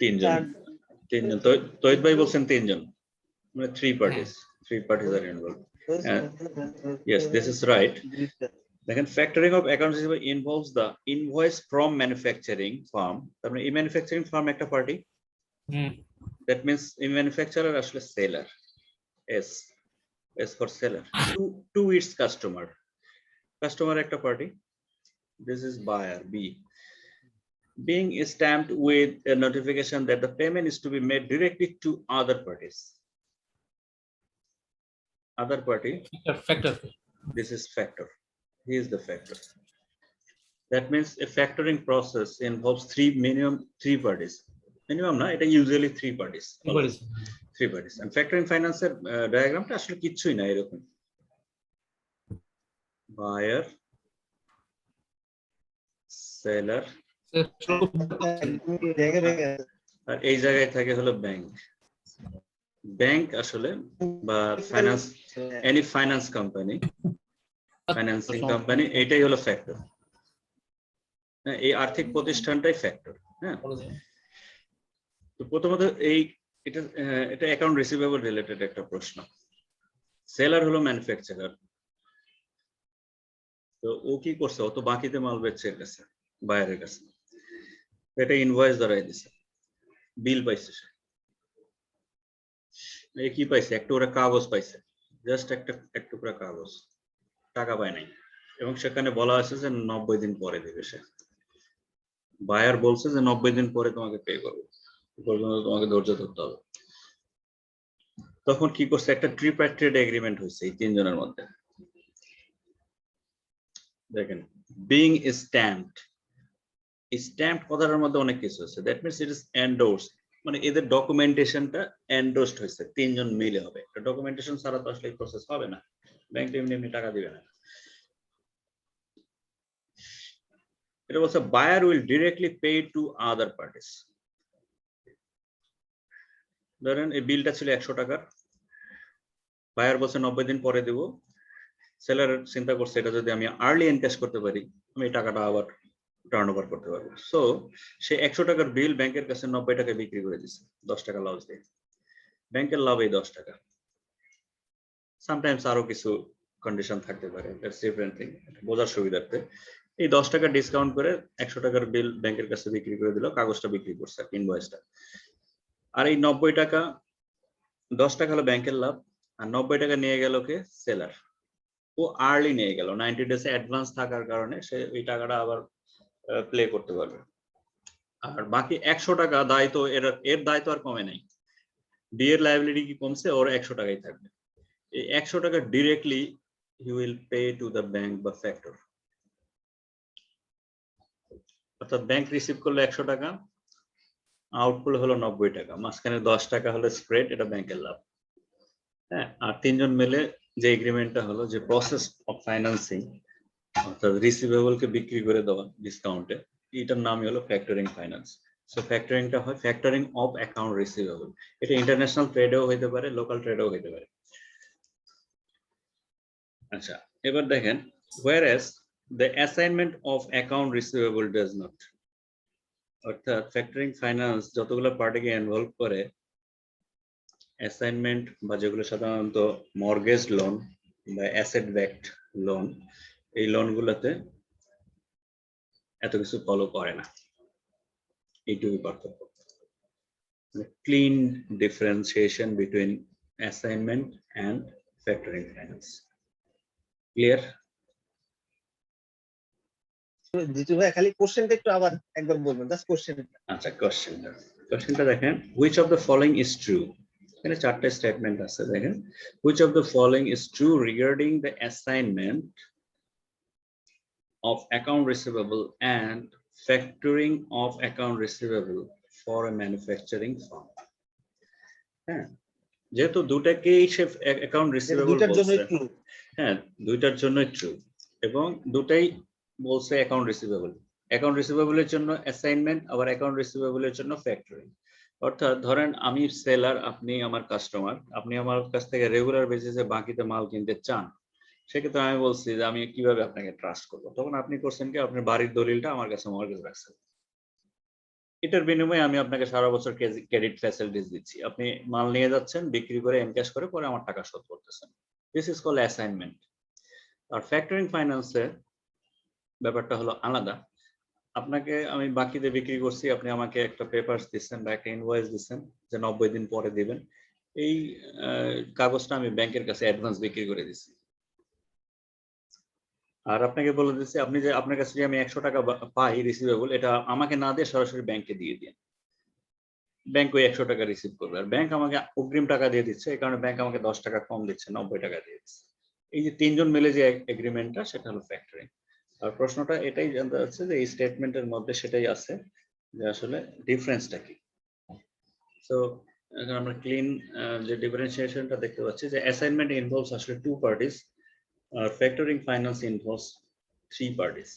তিনজন তহিদ ভাই বলছেন তিনজন, মানে 3 parties are involved। Yes, this is right, দেখেন factoring of accounts receivable involves the invoice from manufacturing firm. তার মানে এই ম্যানুফ্যাকচারিং ফার্ম একটা পার্টি, দ্যাট মিন্স এই ম্যানুফ্যাকচারার আসলে seller, as for seller, to its customer, customer একটা party, this is buyer B, being stamped with a notification that the payment is to be made directly to other parties. Other party, factor this is factor. He is the factor. That means a factoring process involves minimum three parties. Minimum na, it is usually three parties. Three parties. And factoring finance diagram ta ashole kichhui na erokom. Buyer, seller, আর এই জায়গায় থাকে হলো ব্যাংক। ব্যাংক আসলে বা finance, any finance company, financing company, এটাই হলো ফ্যাক্টর। এই আর্থিক প্রতিষ্ঠানটাই ফ্যাক্টর। হ্যাঁ, তো প্রথমত এটা অ্যাকাউন্ট রিসিভেবল রিলেটেড একটা প্রশ্ন। সেলার হলো ম্যানুফ্যাকচারার, তো ও কি করছে, ও তো বাকিতে মাল বেচছে এর কাছে, বায়ারের কাছে, এটা ইনভয়েস ধরাই দিছে, বিল পাইছে, এই কি পাইছে, একটা ওরা কাগজ পাইছে, জাস্ট এক টুকরা কাগজ, টাকা পায় নাই, এবং সেখানে বলা আছে যে 90 দিন পরে দেবে সে। বায়ার বলছে যে 90 দিন পরে তোমাকে পে করবো, পর্যন্ত তোমাকে ধৈর্য ধরতে হবে। তখন কি করছে, একটা ট্রিপার্টিট এগ্রিমেন্ট হয়েছে এই তিনজনের মধ্যে। দেখেন, বিং স্ট্যাম্পড, স্ট্যাম্প কথাটার মধ্যে অনেক কিছু আছে, দ্যাট মিন্স ইট ইজ এন্ডোর্সড, মানে এদের ডকুমেন্টেশনটা এন্ডোর্সড হয়েছে, তিনজন মিলে হবে। ডকুমেন্টেশন ছাড়া তো আসলে এই প্রসেস হবে না, ব্যাংক এমনি এমনি টাকা দিবে না। এটা বলছে buyer will directly pay to other parties. ধরেন এই বিলটা ছিল 100 টাকার, বায়ার বলছে 90 দিন পরে দেব, সেলার চিন্তা করছে এটা যদি আমি আর্লি এনক্যাশ করতে পারি আমি এই টাকাটা আবার টার্ন ওভার করতে পারবো। সো সে 100 টাকার বিল ব্যাংকের কাছে 90 টাকায় বিক্রি করে দিচ্ছে, 10 টাকা লস দিয়ে। ব্যাংকের লাভ এই 10 টাকা, সামটাইমস আরো কিছু কন্ডিশন থাকতে পারে, দ্যাটস ডিফারেন্ট থিং, বোঝার সুবিধার্থে এই 10 টাকা ডিসকাউন্ট করে 100 টাকার বিল ব্যাংকের কাছে বিক্রি করে দিল, কাগজটা বিক্রি করছে, ইনভয়েসটা। আর এই 90 টাকা, 10 টাকা হলো ব্যাংকের লাভ, আর 90 টাকা নিয়ে গেল কে, সেলার। ও আর্লি নিয়ে গেল, 90 ডেজ অ্যাডভান্স থাকার কারণে সে ওই টাকাটা আবার প্লে করতে পারবে। আর বাকি 100 টাকা দায়িত্ব, এর দায়িত্ব আর কমে নাই, ডি এর লায়াবিলিটি কি কমছে, ওর 100 টাকাই থাকবে। এই 100 টাকা directly he will pay to the bank বা ফ্যাক্টর। অর্থাৎ ব্যাংক রিসিভ করলো 100 টাকা, আউটপুট হলো 90 টাকা, মাঝখানে 10 টাকা হলো স্প্রেড, এটা ব্যাংকের লাভ। হ্যাঁ, আর তিনজন মিলে যে এগ্রিমেন্টটা হলো, যে প্রসেস অফ ফাইন্যান্সিং, অর্থাৎ রিসিভেবলকে বিক্রি করে দেওয়া ডিসকাউন্টে, এটার নামই হলো ফ্যাক্টরিং ফাইন্যান্স। সো ফ্যাক্টরিংটা হয় ফ্যাক্টরিং অফ অ্যাকাউন্ট রিসিভেবল। এটা ইন্টারন্যাশনাল ট্রেডেও হইতে পারে, লোকাল ট্রেডেও হইতে পারে। আচ্ছা, এবার দেখেন, whereas the assignment of account receivable does not, অর্থাৎ ফ্যাক্টরিং ফাইন্যান্স যতগুলো পার্টিকে ইনভলভ করে, অ্যাসাইনমেন্ট বা যেগুলো সাধারণত মর্গেজ লোন বা অ্যাসেট ব্যাকড লোন, এই লোনগুলোতে এত কিছু ফলো করে না। এইটুকুই পার্থক্য, clean differentiation between assignment and factoring finance. Clear? Jitu ভাই খালি কোশ্চেনটা একটু আবার একবার বলবেন, জাস্ট কোশ্চেন। আচ্ছা, কোশ্চেনটা দেখেন, which of the following is true? এখানে চারটা স্টেটমেন্ট আছে, দেখেন, which of the following is true regarding the assignment of account receivable and factoring of account receivable for a manufacturing firm? হ্যাঁ, যেহেতু দুটাকেই সে অ্যাকাউন্ট রিসিভেবল দুইটার জন্য বলছে, ট্রু। হ্যাঁ দুইটার জন্যই ট্রু, এবং দুটাই বলছে অ্যাকাউন্ট রিসিভেবল। অ্যাকাউন্ট রিসিভেবলের জন্য অ্যাসাইনমেন্ট, আবার অ্যাকাউন্ট রিসিভেবলের জন্য ফ্যাক্টরিং। অর্থাৎ ধরেন আমি সেলার, আপনি আমার কাস্টমার, আপনি আমার কাছ থেকে রেগুলার বেসিসে বাকিতে মাল কিনতে চান, সেক্ষেত্রে আমি বলছি যে আমি কিভাবে আপনাকে ট্রাস্ট করবো, তখন আপনি করছেন কি, আপনার বাড়ির দলিলটা আমার কাছে মর্গেজ রাখছেন, এটার বিনিময়ে আমি আপনাকে সারা বছর ক্রেডিট ফ্যাসিলিটিস দিচ্ছি, আপনি মাল নিয়ে যাচ্ছেন, বিক্রি করে এনক্যাশ করে পরে আমার টাকা শোধ করতেছেন। This is called assignment. আর ফ্যাক্টরিং ফাইন্যান্সে ব্যাপারটা হলো আলাদা। আপনাকে আমি বাকিতে বিক্রি করছি, আপনি আমাকে একটা পেপারস দিচ্ছেন বা একটা ইনভয়েস দিচ্ছেন যে 90 দিন পরে দিবেন, এই কাগজটা আমি ব্যাংকের কাছে অ্যাডভান্স বিক্রি করে দিচ্ছি। আর আপনাকে বলে দিচ্ছি আপনি যে আপনার কাছে যে আমি 100 টাকা পাই রিসিভেবল, এটা আমাকে না দিয়ে সরাসরি ব্যাংকে দিয়ে দিন, ব্যাংক ওই 100 টাকা রিসিভ করবে। আর ব্যাংক আমাকে অগ্রিম টাকা দিয়ে দিচ্ছে, এই কারণে ব্যাংক আমাকে 10 টাকা কম দিচ্ছে, 90 টাকা দিয়ে দিচ্ছে। এই যে তিনজন মিলে যে এগ্রিমেন্টটা, সেটা হলো ফ্যাক্টরিং। আর প্রশ্নটা এটাই জানতে চাচ্ছে যে এই স্টেটমেন্টের মধ্যে সেটাই আছে যে আসলে ডিফারেন্সটা কি। সো এখন আমরা ক্লিন যে ডিফারেন্সিয়েশনটা দেখতে পাচ্ছি যে অ্যাসাইনমেন্ট ইনভলভস আসলে 2 পার্টিস, আর ফ্যাক্টরিং ফাইন্যান্স ইনভলভস 3 পার্টিস।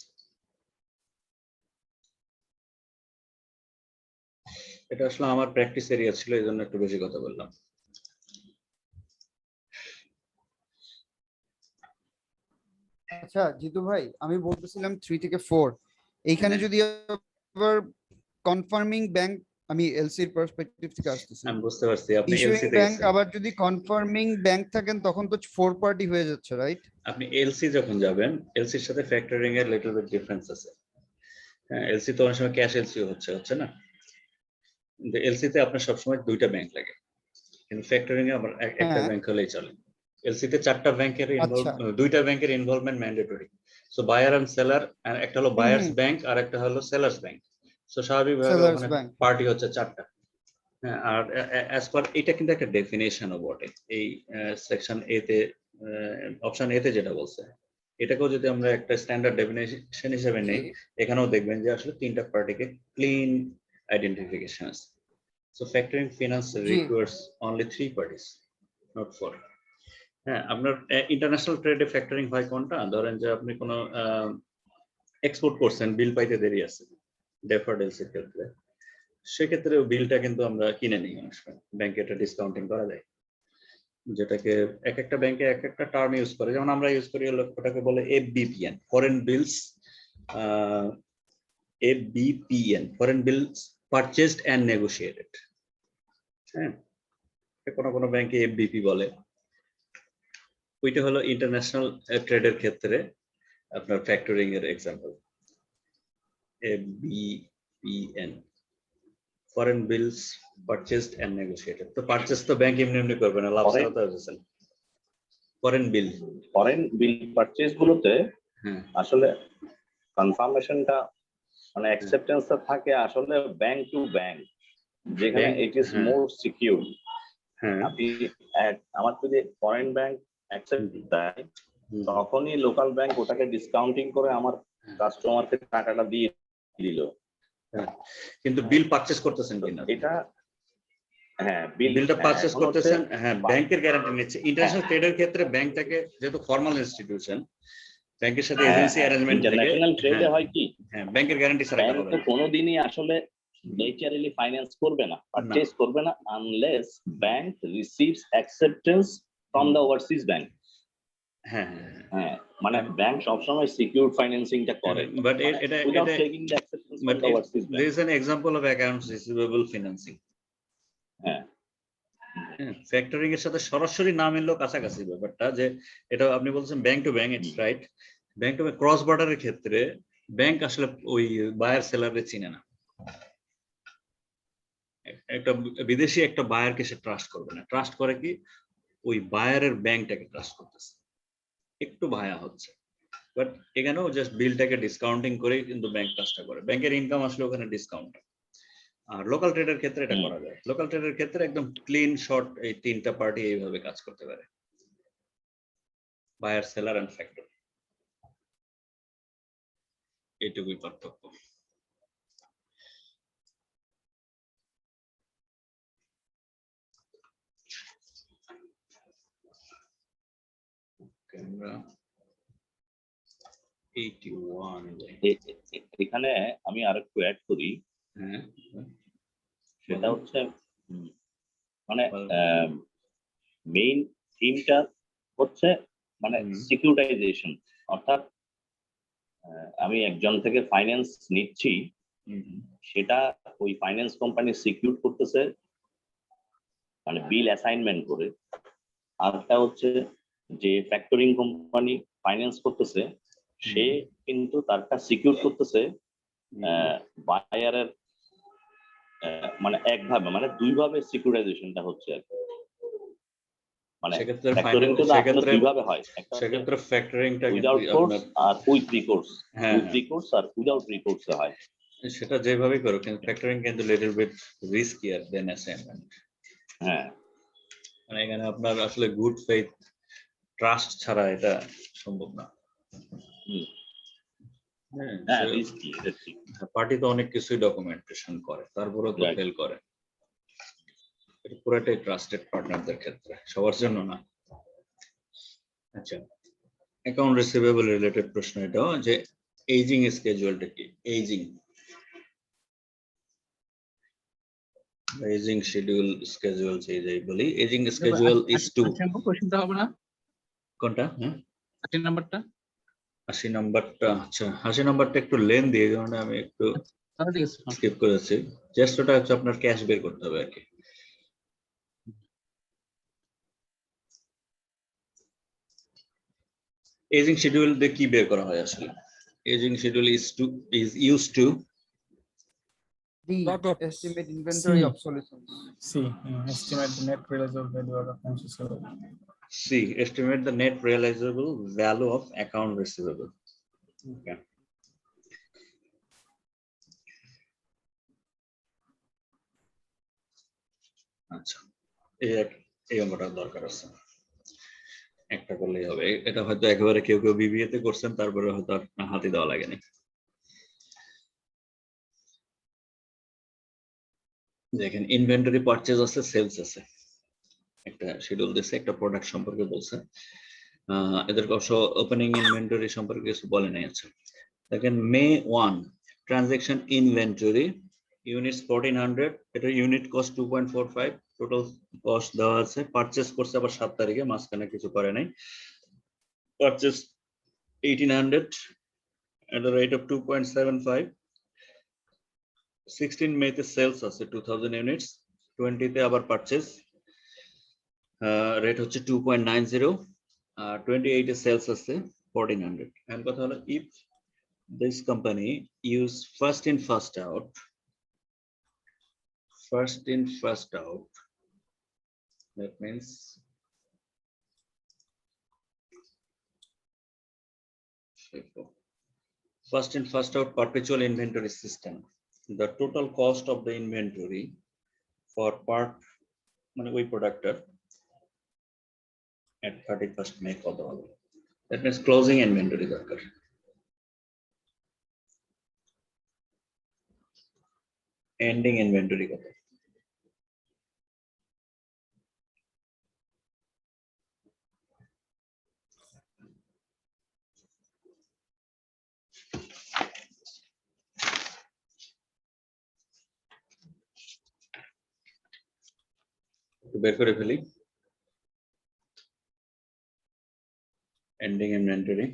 এটা আসলে আমার প্র্যাকটিস এরিয়া ছিল, এই জন্য একটু বেশি কথা বললাম। আচ্ছা জিতু ভাই, আমি বলতেছিলাম 3 থেকে 4, এইখানে যদি আবার কনফার্মিং ব্যাংক, আমি এলসির পার্সপেক্টিভ থেকে আসতেছি, আমি বুঝতে পারছি আপনি ইস্যুইং এলসি তে ব্যাংক গেছেন। আবার যদি কনফার্মিং ব্যাংক থাকেন তখন তো 4 পার্টি হয়ে যাচ্ছে, রাইট? আপনি এলসি যখন যাবেন, এলসির সাথে ফ্যাক্টরিং এর লিটল বিট ডিফারেন্স আছে। হ্যাঁ, এলসি তো অনেক সময় ক্যাশ এলসি হচ্ছে না, কিন্তু এলসি তে আপনার সবসময় 2টা ব্যাংক লাগে, কিন্তু ফ্যাক্টরিং এ আবার একটা হ্যাঁ, ব্যাংক হলেই চলে। এলসি তে 4টা ব্যাংকের আচ্ছা। 2টা ব্যাংকের involvement mandatory. So buyer and seller, একটা হলো বায়ার্স ব্যাংক আর একটা হলো সেলার্স ব্যাংক। সো স্বাভাবিকভাবে সেলার্স ওখানে ব্যাংক। পার্টি হচ্ছে 4টা। হ্যাঁ, আর অ্যাজ পার এটা কিন্তু একটা ডেফিনেশনও বটে, এই সেকশন এ তে, অপশন এ তে যেটা বলছে, এটাকেও যদি আমরা একটা স্ট্যান্ডার্ড ডেফিনেশন হিসেবে নেই, এখানেও দেখবেন যে আসলে 3টা পার্টিকে ক্লিন আইডেন্টিফিকেশন আছে। So factoring finance requires only 3 parties, not 4। হ্যাঁ, আপনার ইন্টারন্যাশনাল ট্রেডে ফ্যাক্টরিং হয় কোনটা? ধরেন যে আপনি কোনো এক্সপোর্ট করছেন, বিল পাইতে দেরি আছে, ডেফার্ডেলসের ক্ষেত্রে, সেক্ষেত্রে বিলটা কিন্তু আমরা কিনে নিই অনেক সময়, ব্যাংকে এটা ডিসকাউন্টিং করা যায়, যেটাকে এক একটা ব্যাংকে এক একটা টার্ম ইউজ করে। যেমন আমরা ইউজ করি ওটাকে বলে FBPN, foreign bills, FBPN, foreign bills purchased and negotiated. হ্যাঁ, কোনো ব্যাংকে এফবিপি বলে, ওইটা হলো ইন্টারন্যাশনাল ট্রেডের ক্ষেত্রে আপনার ফ্যাক্টরিং এর example. FBPN, foreign bills purchased and negotiated. তো পারচেজ তো ব্যাংক এমনি করবে না, লাভ ছাড়া তো আসছেন। ফরেন বিল পারচেজ গুলোতে হ্যাঁ আসলে কনফার্মেশনটা মানে অ্যাকসেপ্টেন্সটা থাকে আসলে ব্যাংক টু ব্যাংক, যেখানে ইট ইজ মোর সিকিউর। হ্যাঁ আপনি আমার যদি ফরেন ব্যাংক অ্যাকসেপ্ট দেয়, তখনই লোকাল ব্যাংক ওটাকে ডিসকাউন্টিং করে আমার কাস্টমারকে টাকাটা দিয়ে দিল। কিন্তু বিল পারচেজ করতেছেন কিনা, এটা হ্যাঁ বিলটা পারচেজ করতেছেন, হ্যাঁ ব্যাংকের গ্যারান্টি নিচ্ছে। ইন্টারন্যাশনাল ট্রেডের ক্ষেত্রে ব্যাংকটাকে, যেহেতু ফর্মাল ইনস্টিটিউশন, ব্যাংকের সাথে এজেন্সি অ্যারেঞ্জমেন্ট থেকে, ইন্টারন্যাশনাল ট্রেডে হয় কি, হ্যাঁ ব্যাংকের গ্যারান্টি ছাড়া ব্যাংক হবে তো না। কোনোদিনই আসলে নেচারালি ফাইন্যান্স করবে না, পারচেজ করবে না, unless bank receives acceptance from the overseas bank. হ্যাঁ হ্যাঁ, মানে ব্যাংক সবসময় সিকিউর ফাইন্যান্সিংটা করে, বাট এটা without taking the acceptance from the overseas bank. there is an example of accounts receivable financing. হ্যাঁ, ফ্যাক্টরিং এর সাথে সরাসরি না মিললেও কাছাকাছি ব্যাপারটা, যে এটা আপনি বলছেন bank to bank, it's right. Bank to cross বর্ডারের ক্ষেত্রে ব্যাংক আসলে ওই বায়ার সেলারে চিনে না। একটা বিদেশি একটা বায়ারকে সে ট্রাস্ট করবে না, ট্রাস্ট করে কি ওই বায়ারের ব্যাংকটাকে ট্রাস্ট করতেছে, একটু ভায়া হচ্ছে। বাট এখানেও জাস্ট বিলটাকে ডিসকাউন্টিং করেই কিন্তু ব্যাংক কাজটা করে, ব্যাংকের ইনকাম আসলে ওখানে ডিসকাউন্ট। আর লোকাল ট্রেডের ক্ষেত্রে এটা করা যায়, লোকাল ট্রেডের ক্ষেত্রে একদম ক্লিন শর্ট, এই 3টা পার্টি এইভাবে কাজ করতে পারে, বায়ার সেলার এন্ড ফ্যাক্টর, এইটুকুই পার্থক্য। আমরা 81 এখানে আমি আরেকটু অ্যাড করি, হ্যাঁ সেটা হচ্ছে মানে মেইন থিমটা হচ্ছে মানে সিকিউরিটাইজেশন, অর্থাৎ আমি একজন থেকে ফাইন্যান্স নিচ্ছি, সেটা ওই ফাইন্যান্স কোম্পানি সিকিউর করতেছে মানে বিল অ্যাসাইনমেন্ট করে। আরেকটা হচ্ছে যে ফ্যাক্টরিং কোম্পানি ফাইন্যান্স করতেছে, সে কিন্তু তারটা সিকিউর করতেছে বায়ারের মানে একভাবে মানে দুইভাবে সিকিউরাইজেশনটা হচ্ছে আর কি। মানে সেক্ষেত্রে ফ্যাক্টরিংটা তো আসলে দুইভাবে হয়, একটা সেক্ষেত্রে ফ্যাক্টরিংটা উইদাউট কোর্স আর উইথ রিকোর্স, উইথ রিকোর্স আর উইদাউট রিকোর্স হয়। সেটা যেভাবে করো, কিন্তু ফ্যাক্টরিং কিন্তু little bit riskier than assignment. হ্যাঁ, মানে এখানে আপনার আসলে গুড ফেইথ ট্রাস্ট ছাড়া এটা সম্ভব না। হ্যাঁ রিস্কি, এটা ঠিক। পার্টি তো অনেক কিছুই ডকুমেন্টেশন করে, তারপরেও তো ফেল করে। এটা পুরোটাই ট্রাস্টেড পার্টনারদের ক্ষেত্রে, সবার জন্য না। আচ্ছা, অ্যাকাউন্ট রিসিভেবল রিলেটেড প্রশ্ন এটাও, যে এজিং স্কেজুয়ালটা কি? এজিং শিডিউল স্কেজুয়াল যাই বলি, এজিং স্কেজুয়াল ইজ টু কোশ্চেনটা হবে না কোনটা? 80 নাম্বারটা। 80 নাম্বারটা, আচ্ছা 80 নাম্বারটা একটু লেন্থি, এই কারণে আমি একটু তাহলে ঠিক আছে। স্কিপ করেছি। জাস্ট ওটা হচ্ছে আপনার ক্যাশ বের করতে হবে আর কি। এজিং শিডিউল দিয়ে কি বের করা হয় আসলে? Ageing schedule is used to D, Bad debt. estimate inventory obsolescence. Estimate the net realizable value of accounts receivable. C, estimate the net realizable value of account receivable. Okay. আচ্ছা, এই অঙ্কটা দরকার আছে, একটা করলেই হবে। এটা হয়তো একেবারে কেউ বিবিএ তে করছেন, তারপরে হয়তো আর হাতে দেওয়া লাগেনি। দেখেন, ইনভেন্টরি পারচেজ আছে, সেলস আছে, একটা শিডিউল দিচ্ছে, একটা প্রোডাক্ট সম্পর্কে বলছে। এদের অবশ্য ওপেনিং ইনভেন্টরি সম্পর্কে কিছু বলে নাই। আছে দেখেন, মে 1 ট্রানজাকশন ইনভেন্টরি ইউনিটস 1400, এটা ইউনিট কস্ট 2.45, টোটাল কস্ট দেওয়া আছে। পারচেজ করছে আবার 7 তারিখে, মাঝখানে কিছু করে নাই। Purchase 1800 at the rate of 2.75. 16 May তে সেলস আছে 2000 ইউনিটস, 20 তে আবার পারচেজ, রেট হচ্ছে 2.90, 28 এ সেলস আছে 1400। এন্ড কথা হলো, if this company use first in first out, that means first in first out perpetual inventory system, the total cost of the inventory for part মানে ওই প্রোডাক্টের at 31st May কত হবে? That means closing inventory দরকার। ending inventory কত? বের করে ফেলি। ending inventory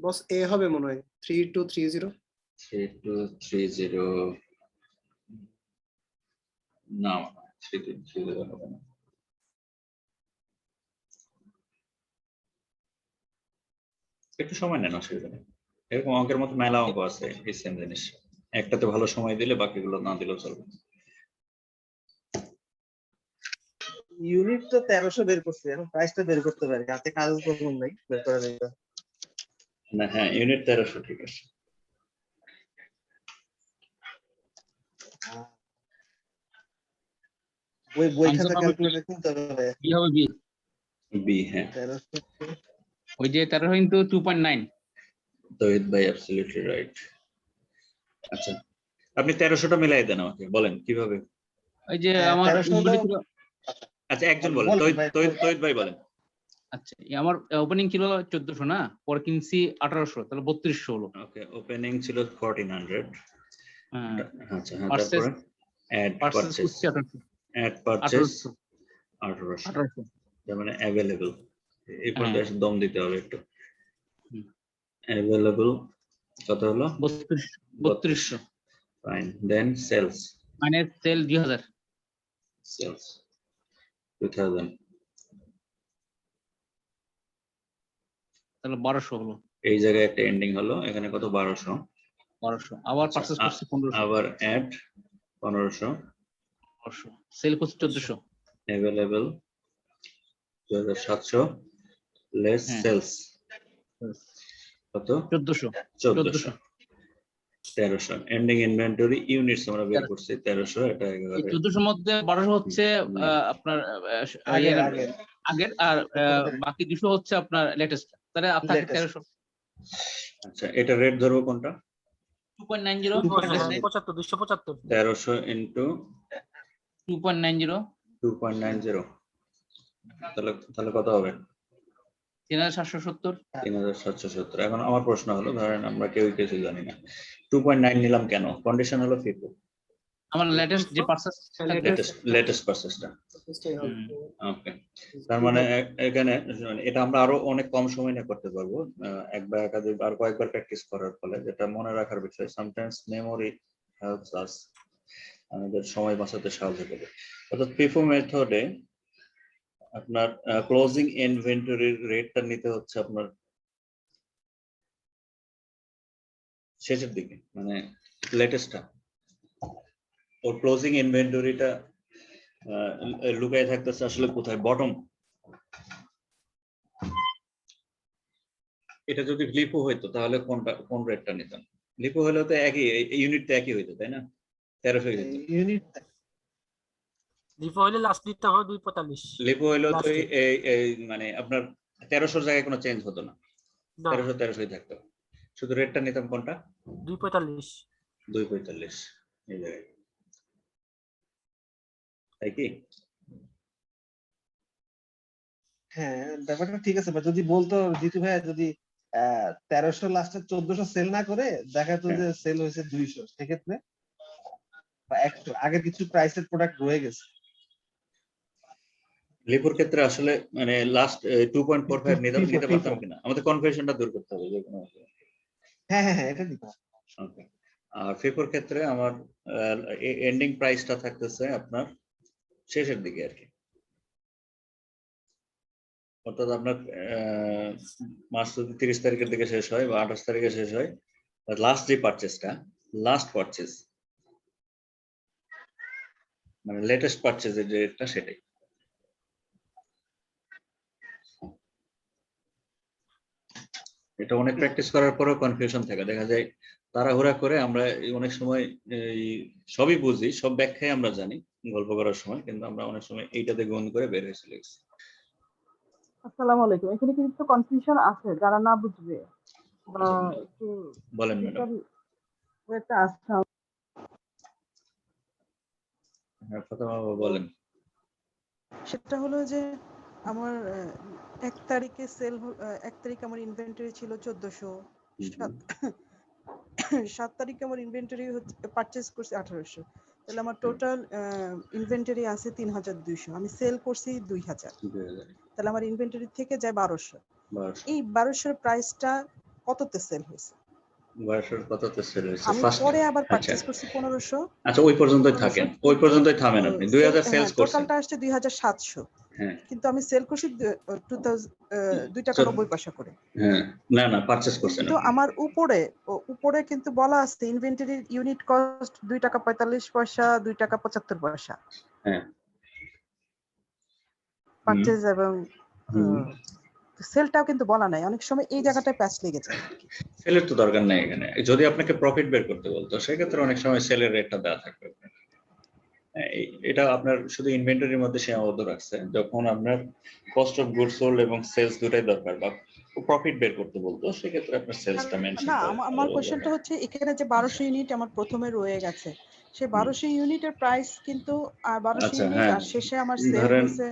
বস এ হবে মনে হয় 3230। 3230 না, 3230 হবে না। একটু সময় নেন, অসুবিধা নেই। এরকম অঙ্কের মতো মেলা অঙ্ক আছে এই সেম জিনিস, একটাতে ভালো সময় দিলে বাকিগুলো না দিলেও চলবে। ইউনিট তো 1300 বের করছে, এখন প্রাইসটা বের করতে পারি, হাতে কাগজ কলম নাই বের করা যায় না। হ্যাঁ, ইউনিট 1300 ঠিক আছে। ওই বইখাতা ক্যালকুলেটর কিনতে হবে। কি হবে? বি, হ্যাঁ 1300 ওই যে 13 ইনটু 2.9। তৌহিদ ভাই অ্যাবসলিউটলি রাইট। আচ্ছা, আপনি 1300টা মিলাই দেন আমাকে, বলেন কিভাবে। ওই যে হ্যাঁ, আমার 1300 ছিল। আচ্ছা, একজন বলেন, তৌহিদ ভাই বলেন। আচ্ছা, আমার ওপেনিং ছিল 1400 না, পরে কিনছি 1800, তাহলে 3200 হলো। ওকে, ওপেনিং ছিল 1400। হ্যাঁ, আচ্ছা, হ্যাঁ, তারপরে অ্যাড পারচেজ 1800, তার মানে अवेलेबल। এই পর্যন্ত এসে দম দিতে হবে একটু। अवेलेबल কত হলো? 3200। ফাইন, দেন সেলস মানে সেল 2000। সেলস 2000 তাহলে 1200 হলো, এই জায়গায় একটা এন্ডিং হলো, এখানে কত 1200, 1200 আবার পারচেজ করছি 1500, আবার অ্যাড 1500, সেল করছি 1400, অ্যাভেলেবল 2700 লেস হ্যাঁ। সেলস কত 1400, 1400, 1300 এন্ডিং ইনভেন্টরি ইউনিটস আমরা বের করছি 1300, এটা এই একেবারে 1400 মধ্যে 1200 হচ্ছে আপনার আগের আগের আগের, আর বাকি 200 হচ্ছে আপনার লেটেস্ট, তাহলে আপনাকে Latest। 1300। আচ্ছা, এটা রেট ধরবো কোনটা? 2.90, 275 1300 ইন্টু 2.90, 2.90, তাহলে তাহলে কত হবে? 3770। 3770। এখন আমার প্রশ্ন হলো, ধরেন আমরা কেউ কিছু জানি না, 2.9 নিলাম কেন? কন্ডিশন হলো ফিফো, আমার লেটেস্ট যে পারচেজ, লেটেস্ট পারচেজটা। ওকে, তার মানে এখানে এটা আমরা আরো অনেক কম সময় নিয়ে করতে পারবো, একবার একাধিক আর কয়েকবার প্র্যাকটিস করার ফলে, যেটা মনে রাখার বিষয়। সামটাইমস মেমোরি হেল্পস আস, আমাদের সময় বাঁচাতে সাহায্য করে। অর্থাৎ ফিফো মেথডে আপনার ক্লোজিং ইনভেন্টরির রেটটা নিতে হচ্ছে আপনার শেষের দিকে, মানে লেটেস্টটা। ওর ক্লোজিং ইনভেন্টরিটা লুকায় থাকতেছে আসলে কোথায়? বটম। এটা যদি লিপো হইতো তাহলে কোন রেটটা নিতাম? লিপো হলে তো একই ইউনিট, তো একই হইতো, তাই না? 1300 হইতো ইউনিট। লিপো হইলে লাস্ট নিতে হবে 245। লিপো হইলো তো এই মানে আপনার 1300 জায়গায় কোনো চেঞ্জ হতো না, 1300 থাকতো। শুধু রেটটা নিতাম কোনটা? 245। 245 এই জায়গায়, তাই কি? হ্যাঁ, ব্যাপারটা ঠিক আছে, যদি বলতো জিতু ভাই যদি 1300 লাস্টে 1400 সেল না করে দেখাতো যে সেল হয়েছে 200, সেক্ষেত্রে বা একটু আগের কিছু প্রাইসের প্রোডাক্ট রয়ে গেছে। লিপোর ক্ষেত্রে আসলে মানে লাস্ট 2.45 নিতে পারতাম কিনা? আমাদের কনফিউশনটা দূর করতে হবে যে কোনো। হ্যাঁ হ্যাঁ হ্যাঁ, এটা দিতে হবে। ওকে, আর ফিফোর ক্ষেত্রে আমার এন্ডিং প্রাইসটা থাকতেছে আপনার শেষের দিকে আর কি, অর্থাৎ আপনার মাস যদি 30 তারিখের দিকে শেষ হয় বা 28 তারিখে শেষ হয়, লাস্ট যে পারচেজটা, লাস্ট পারচেজ মানে লেটেস্ট পারচেজের যে রেটটা, সেটাই। এটা অনেক প্র্যাকটিস করার পরেও কনফিউশন থাকে, দেখা যায় তাড়াহুড়া করে আমরা অনেক সময় এই সবই বুঝি, সব ব্যাখ্যাই আমরা জানি গল্প করার সময়, কিন্তু আমরা অনেক সময় এইটাতে গুণ করে বের হয়ে চলে গেছি। আসসালামু আলাইকুম। এখানে কিন্তু কনফিউশন আছে, যারা না বুঝবে বা একটু বলেন ম্যাডাম। একটা আস্থা। হ্যাঁ, ফাতেমা আপু বলেন। সেটা হলো যে আমার 1 তারিখে 1 তারিখে আমার ইনভেন্টরি ছিল 1400, 7 তারিখে আমার ইনভেন্টরি পারচেজ করছি 1800, তাহলে আমার টোটাল ইনভেন্টরি আছে 3200, আমি সেল করছি 2000, তাহলে আমার ইনভেন্টরি থেকে যায় 1200। এই 1200 এর প্রাইসটা কততে সেল হয়েছে? 1200 কততে সেল হয়েছে আমি ফার্স্ট? পরে আবার পারচেজ করছি 1500। আচ্ছা, ওই পর্যন্তই থাকেন, ওই পর্যন্তই থামেন আপনি। 2000 সেলস করছেন, টোটালটা আসছে 2700, হ্যাঁ, কিন্তু আমি সেল করছি 2 টাকা 90 পয়সা করে। হ্যাঁ, না পারচেজ করছেন কিন্তু আমার উপরে কিন্তু বলা আছে ইনভেন্টরির ইউনিট কস্ট 2 টাকা 45 পয়সা, 2 টাকা 75 পয়সা। হ্যাঁ, পারচেজ এবং সেলটাও কিন্তু বলা নাই, অনেক সময় এই জায়গাটায় প্যাচ লেগে যায়। সেলের তো দরকার নাই এখানে, যদি আপনাকে প্রফিট বের করতে বলতো সেক্ষেত্রে অনেক সময় সেলের রেটটা দেওয়া থাকবে। এটা আপনার শুধু ইনভেন্টরির মধ্যে সীমাবদ্ধ রাখছে, যখন আপনার কস্ট অফ গুডস সোল্ড এবং সেলস দুটাই দরকার বা প্রফিট বের করতে বলতো, সেক্ষেত্রে আপনার সেলসটা মেনশন না, করা। আমার কোশ্চেনটা হচ্ছে এখানে যে 1200 ইউনিট আমার প্রথমে রয়ে গেছে, সেই 1200 ইউনিটের প্রাইস কিন্তু আর 1200 আচ্ছা, ইউনিট, হ্যাঁ, আর শেষে আমার সেল ধরেন হয়েছে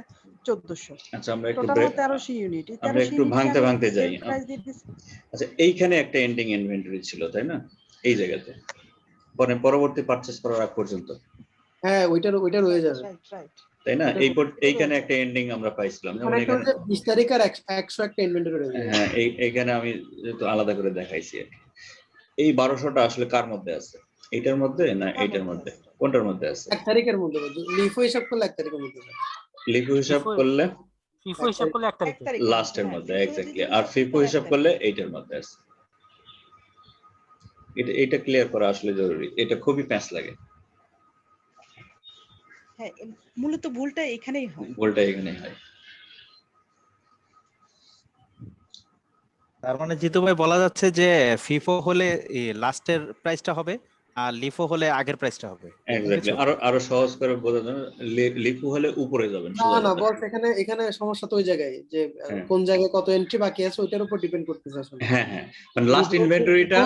1400। আচ্ছা, আমরা একটু টোটাল 1300 ইউনিট, এই আমরা 1300 একটু ইউনিটে ভাঙতে যাই। সেল প্রাইস দিয়ে দিছি। আচ্ছা, এইখানে একটা এন্ডিং ইনভেন্টরি ছিল, তাই না? এই জায়গাতে পরবর্তী পারচেজ করার আগ পর্যন্ত, হ্যাঁ, ওইটা রয়ে যাবে, রাইট। তাই না? এইখানে একটা এন্ডিং আমরা পাইছিলাম, যেমন এখানে 20 তারিখ আর 100 একটা ইনভেন্টরি রয়ে যাবে। হ্যাঁ, এইখানে আমি একটু আলাদা করে দেখাইছি আর কি। এই 1200টা আসলে কার মধ্যে আছে? এটার মধ্যে না এইটার মধ্যে কোনটার মধ্যে আছে? 1 তারিখের মধ্যে লিফো হিসাব করলে 1 তারিখের মধ্যে যাবে। লিফো হিসাব করলে ফিফো হিসাব করলে 1 তারিখে লাস্টের মধ্যে এক্স্যাক্টলি, আর ফিফো হিসাব করলে এইটার মধ্যে আছে। এটা ক্লিয়ার করা আসলে জরুরি, এটা খুবই প্যাঁচ লাগে। হ্যাঁ, মূলত ভুলটা এখানেই হয়। ভুলটা এখানেই হয়। তার মানে জিতু ভাই বলা যাচ্ছে যে ফিফো হলে লাস্টের প্রাইসটা হবে আর লিফো হলে আগের প্রাইসটা হবে। এক্স্যাক্টলি, আরো সহজ করে বোঝার জন্য লিফো হলে উপরে যাবেন না সোজা না কথা। বস, এখানে সমস্যা তো ওই জায়গায় যে কোন জায়গায় কত এন্ট্রি বাকি আছে ওইটার উপর ডিপেন্ড করতেছে আসলে। হ্যাঁ হ্যাঁ, মানে লাস্ট ইনভেন্টরিটা,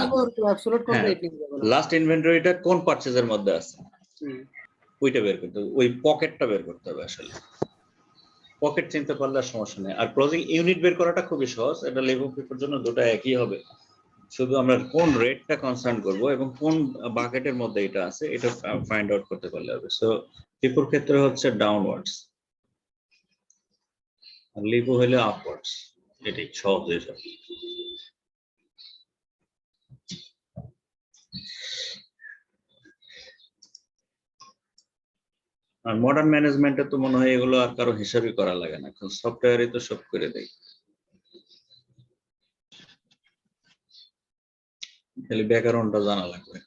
অ্যাবসলিউট কোন রেট নিতে যাবে না। লাস্ট ইনভেন্টরিটা কোন পারচেজের মধ্যে আছে ওইটা বের করতে হবে, ওই পকেটটা বের করতে হবে আসলে। পকেট চিনতে পারলে আর সমস্যা নেই। আর ক্লোজিং ইউনিট বের করাটা খুবই সহজ, এটা লিফো ফিফোর জন্য দুটো একই হবে, শুধু আমরা কোন রেটটা কনসার্ন করব এবং কোন বাকেটের মধ্যে এটা আছে এটা ফাইন্ড আউট করতে পারলে হবে। সো ফিফোর ক্ষেত্রে হচ্ছে ডাউনওয়ার্ডস, আর লিফো হলে আপওয়ার্ডস। এটাই সহজ হিসাব। আর মডার্ন ম্যানেজমেন্টে তো মনে হয় এগুলো আর কারো হিসাবই করা লাগে না, কারণ সফটওয়্যারই তো সব করে দেয়, খালি ব্যাকগ্রাউন্ডটা জানা লাগবে।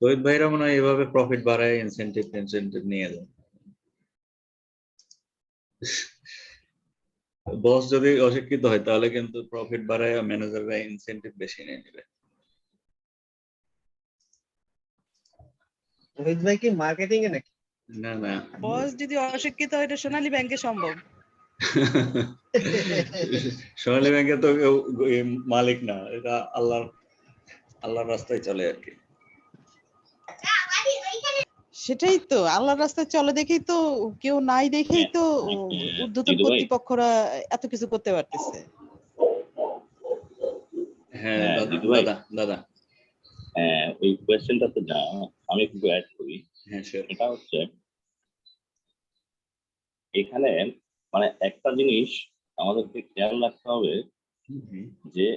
রোহিত ভাইরা মনে হয় এভাবে প্রফিট বাড়ায় ইনসেন্টিভ নিয়ে যায়। বস যদি অশিক্ষিত হয় তাহলে কিন্তু প্রফিট বাড়ায় ম্যানেজাররা ইনসেন্টিভ বেশি নিয়ে নেবে। রোহিত ভাই কি মার্কেটিং এ নাকি? না না, বস যদি অশিক্ষিত হয় এটা সোনালী ব্যাংকে সম্ভব। সোনালী ব্যাংকে তো কেউ মালিক না, এটা আল্লাহর রাস্তায় চলে আর কি। সেটাই তো, আল্লাহর রাস্তায় চলে দেখেই তো, কেউ নাই দেখেই তো ঊর্ধ্বতন কর্তৃপক্ষরা এত কিছু করতে পারতেছে। হ্যাঁ দাদা ওই কোয়েশ্চেনটা তো যা আমি একটু অ্যাড করি। হ্যাঁ শিওর। এটা হচ্ছে এখানে মানে একটা জিনিস আমাদেরকে খেয়াল রাখতে হবে যে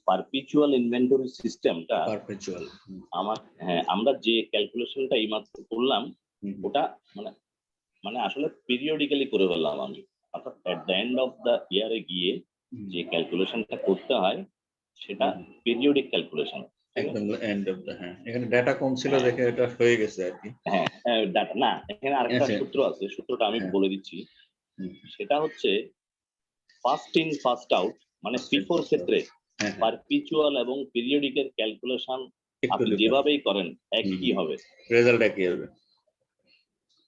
পারপিচুয়াল ইনভেন্টরি সিস্টেমটা, আমরা যে ক্যালকুলেশনটা এইমাত্র করলাম ওটা মানে আসলে পিরিয়ডিক্যালি করে ফেললাম আমি, অর্থাৎ at the end of the ইয়ারে গিয়ে যে ক্যালকুলেশনটা করতে হয় সেটা পিরিয়ডিক ক্যালকুলেশন। একদম এন্ড অফ দ্য, হ্যাঁ এখানে ডাটা কম ছিল দেখে এটা হয়ে গেছে আর কি। হ্যাঁ ডাটা না, এখানে আরেকটা সূত্র আছে, সূত্রটা আমি বলে দিচ্ছি। সেটা হচ্ছে ফার্স্ট ইন ফার্স্ট আউট, মানে ফিফোর ক্ষেত্রে পারপিচুয়াল এবং পিরিয়ডিকের ক্যালকুলেশন আপনি যেভাবেই করেন একই হবে, রেজাল্ট একই হবে।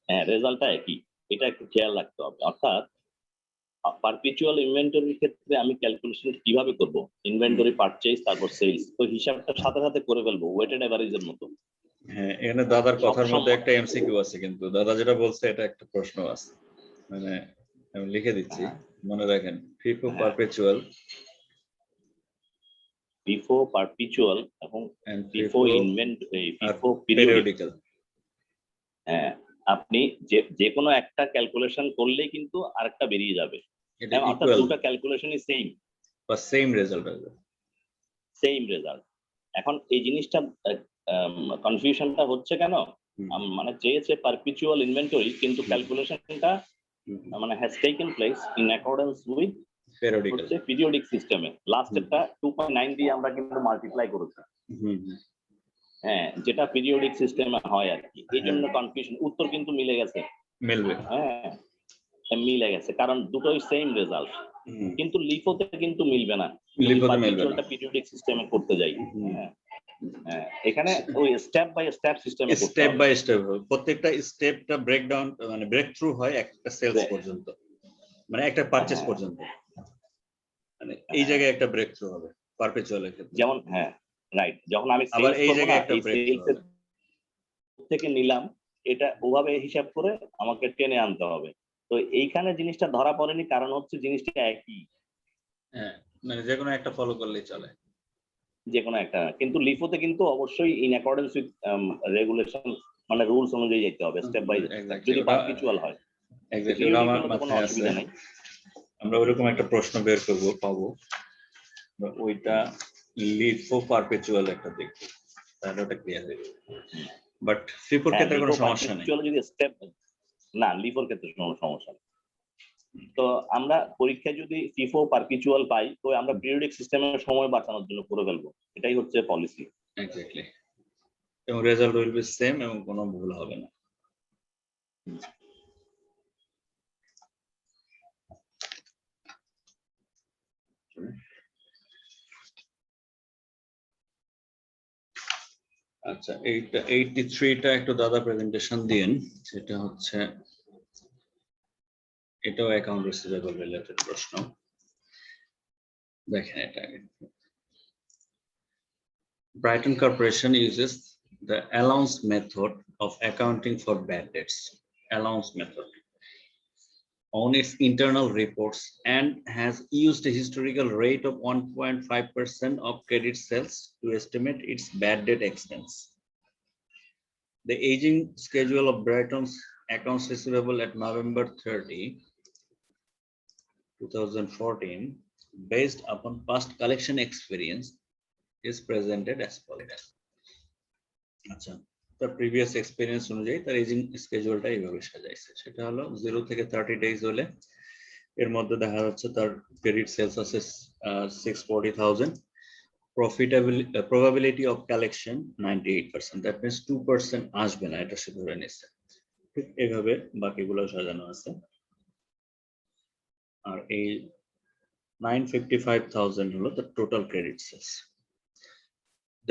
হ্যাঁ রেজাল্টটা একই, এটা একটু খেয়াল রাখতে হবে। অর্থাৎ পারপিচুয়াল ইনভেন্টরির ক্ষেত্রে আমি ক্যালকুলেশন কিভাবে করব, ইনভেন্টরি পারচেজ তারপর সেলস, তো হিসাবটা সাথে সাথে করে ফেলবো ওয়েটেড এভারেজের মতো। হ্যাঁ এখানে দাদার কথার মধ্যে একটা এমসিকিউ আছে, কিন্তু দাদা যেটা বলছে এটা একটা প্রশ্ন আছে, মানে আমি লিখে দিচ্ছি মনে রাখেন। ফিফো পারপেচুয়াল, ফিফো পারপিচুয়াল এবং ফিফো ফিফো পিরিয়ডিক্যাল। হ্যাঁ আপনি যে কোনো একটা ক্যালকুলেশন করলেই কিন্তু আরেকটা বেরিয়ে যাবে, অর্থাৎ দুটো ক্যালকুলেশনই সেম বা সেম রেজাল্ট হবে, সেম রেজাল্ট। এখন এই জিনিসটা কনফিউশনটা হচ্ছে কেন, মানে চেয়েছে পারপিচুয়াল ইনভেন্টরি কিন্তু ক্যালকুলেশনটা মানে has taken place in accordance with periodic সিস্টেমে। লাস্টেরটা 2.9 দিয়ে আমরা কিন্তু মাল্টিপ্লাই করেছি, হ্যাঁ যেটা পিরিয়ডিক সিস্টেমে হয় আর কি। এই জন্য কনফিউশন, উত্তর কিন্তু মিলে গেছে, মিলবে, হ্যাঁ মিলে গেছে, কারণ দুটোই সেম রেজাল্ট। কিন্তু লিফোতে কিন্তু মিলবে না, লিফোতে পিরিয়ডিক সিস্টেমে করতে যাই। হ্যাঁ এখানে ওই স্টেপ বাই স্টেপ সিস্টেমে করতে হবে, স্টেপ বাই স্টেপ, প্রত্যেকটা স্টেপটা ব্রেকডাউন মানে ব্রেক থ্রু হয় একটা সেলস পর্যন্ত, মানে একটা পারচেজ পর্যন্ত, মানে এই জায়গায় একটা ব্রেক থ্রু হবে পারপেচুয়ালের ক্ষেত্রে। যেমন হ্যাঁ রাইট, যখন আমি সেলস এই করব জায়গায় না, একটা এই ব্রেক সেলস থেকে নিলাম, এটা ওভাবে হিসাব করে আমাকে টেনে আনতে হবে। তো এইখানে জিনিসটা ধরা পড়েনি, কারণ হচ্ছে জিনিসটা একই, হ্যাঁ মানে যে কোনো একটা ফলো করলেই চলে, যে কোনো একটা। কিন্তু লিফোতে কিন্তু অবশ্যই ইন অ্যাকর্ডেন্স উইথ রেগুলেশন, মানে রুলস অনুযায়ী যেতে হবে স্টেপ বাই স্টেপ, যদি পারপিচুয়াল হয়। এক্স্যাক্টলি আমার মাথায় আছে, আমরা ওইরকম একটা প্রশ্ন বের করব পাবো, ওইটা লিফো পারপেচুয়াল একটা দেখব। তাহলে ওটা ক্লিয়ার হয়ে যাবে। বাট ফিফোর ক্ষেত্রে কোনো সমস্যা নেই। যদি স্টেপ না, লিফোর ক্ষেত্রে কোনো সমস্যা নেই। তো আমরা পরীক্ষায় যদি ফিফো পারপিচুয়াল পাই তো আমরা পিরিয়ডিক সিস্টেমের সময় বাঁচানোর জন্য করে ফেলবো, এটাই হচ্ছে পলিসি। এক্স্যাক্টলি, এবং রেজাল্ট উইল বি সেম এবং কোনো ভুল হবে না। আচ্ছা, 83টা একটু দাদা প্রেজেন্টেশন দিন, সেটা হচ্ছে এটাও অ্যাকাউন্ট রিসিভেবল রিলেটেড প্রশ্ন। দেখেন এটা আগে। Brighton Corporation uses the allowance method of accounting for bad debts, allowance method, on its internal reports and has used a historical rate of 1.5% of credit sales to estimate its bad debt expense. The aging schedule of Brighton's accounts receivable at November 30, 2014, based upon past collection experience, is presented as follows. আচ্ছা, তার প্রিভিয়াস এক্সপেরিয়েন্স অনুযায়ী তার এজিং স্কেজুয়ালটা এইভাবে সাজাইছে। সেটা হলো 0 থেকে 30 ডেজ হলে এর মধ্যে দেখা যাচ্ছে তার ক্রেডিট সেলস আছে 640,000, probability of collection 98%, that means 2% আসবে না, এটা সে ধরে নিচ্ছে। ঠিক এইভাবে বাকিগুলো সাজানো আছে। আর এই 955,000 হলো the total credit sales.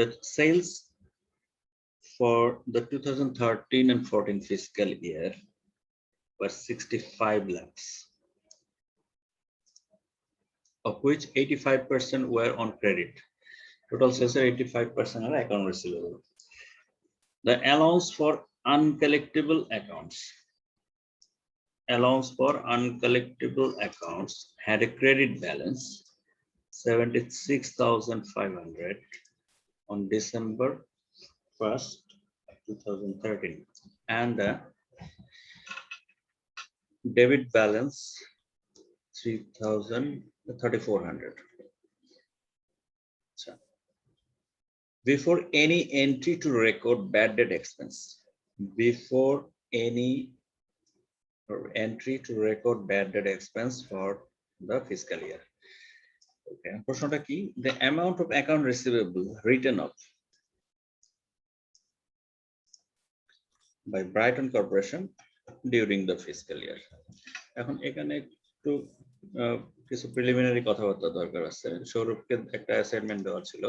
The sales for the 2013 and 14 fiscal year were 65 lakhs, of which 85% were on credit. Total sales are 85% are account receivable. The allowance for uncollectible accounts had a credit balance 76,500 on December 1st, 2013, and the debit balance 3,400. Before any entry to record bad debt expense, for the fiscal year. Okay, প্রশ্নটা কি? The amount of account receivable written off by Brighton Corporation during the fiscal year. এখন এখানে একটু কিছু প্রিলিমিনারি কথাবার্তা দরকার আছে। সৌরভকে একটা অ্যাসাইনমেন্ট দেওয়া ছিল।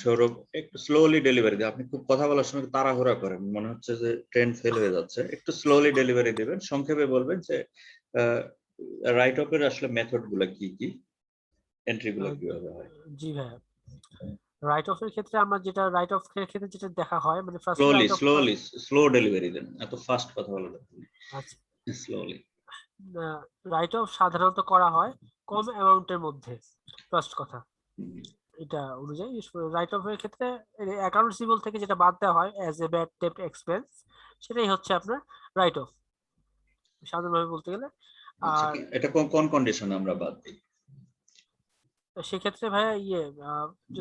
সৌরভ একটু স্লোলি ডেলিভারি দেন। আপনি খুব কথা বলার সময় তাড়াহুড়া করেন, মনে হচ্ছে যে ট্রেন ফেল হয়ে যাচ্ছে। একটু স্লোলি ডেলিভারি দিবেন, সংক্ষেপে বলবেন যে রাইট অফ এর আসলে মেথড গুলো কি কি, এন্ট্রি গুলো কিভাবে হয়। জি ভাই, রাইট অফ এর ক্ষেত্রে আমরা যেটা রাইট অফ এর ক্ষেত্রে যেটা দেখা হয়, মানে স্লো ডেলিভারি দেন, এত ফাস্ট কথা বলা যাবে না। আচ্ছা, স্লোলি। রাইট অফ সাধারণত করা হয় কম অ্যামাউন্টের মধ্যে, ফার্স্ট কথা এটা অনুযায়ী। রাইট অফ এর ক্ষেত্রে অ্যাকাউন্ট রিসিভেবল থেকে যেটা বাদ দেওয়া হয় as a bad debt expense, সেটাই হচ্ছে আপনার রাইট অফ সাধারণভাবে বলতে গেলে। আর এটা কোন কন্ডিশনে আমরা বাদ দিই? সেক্ষেত্রে ভাই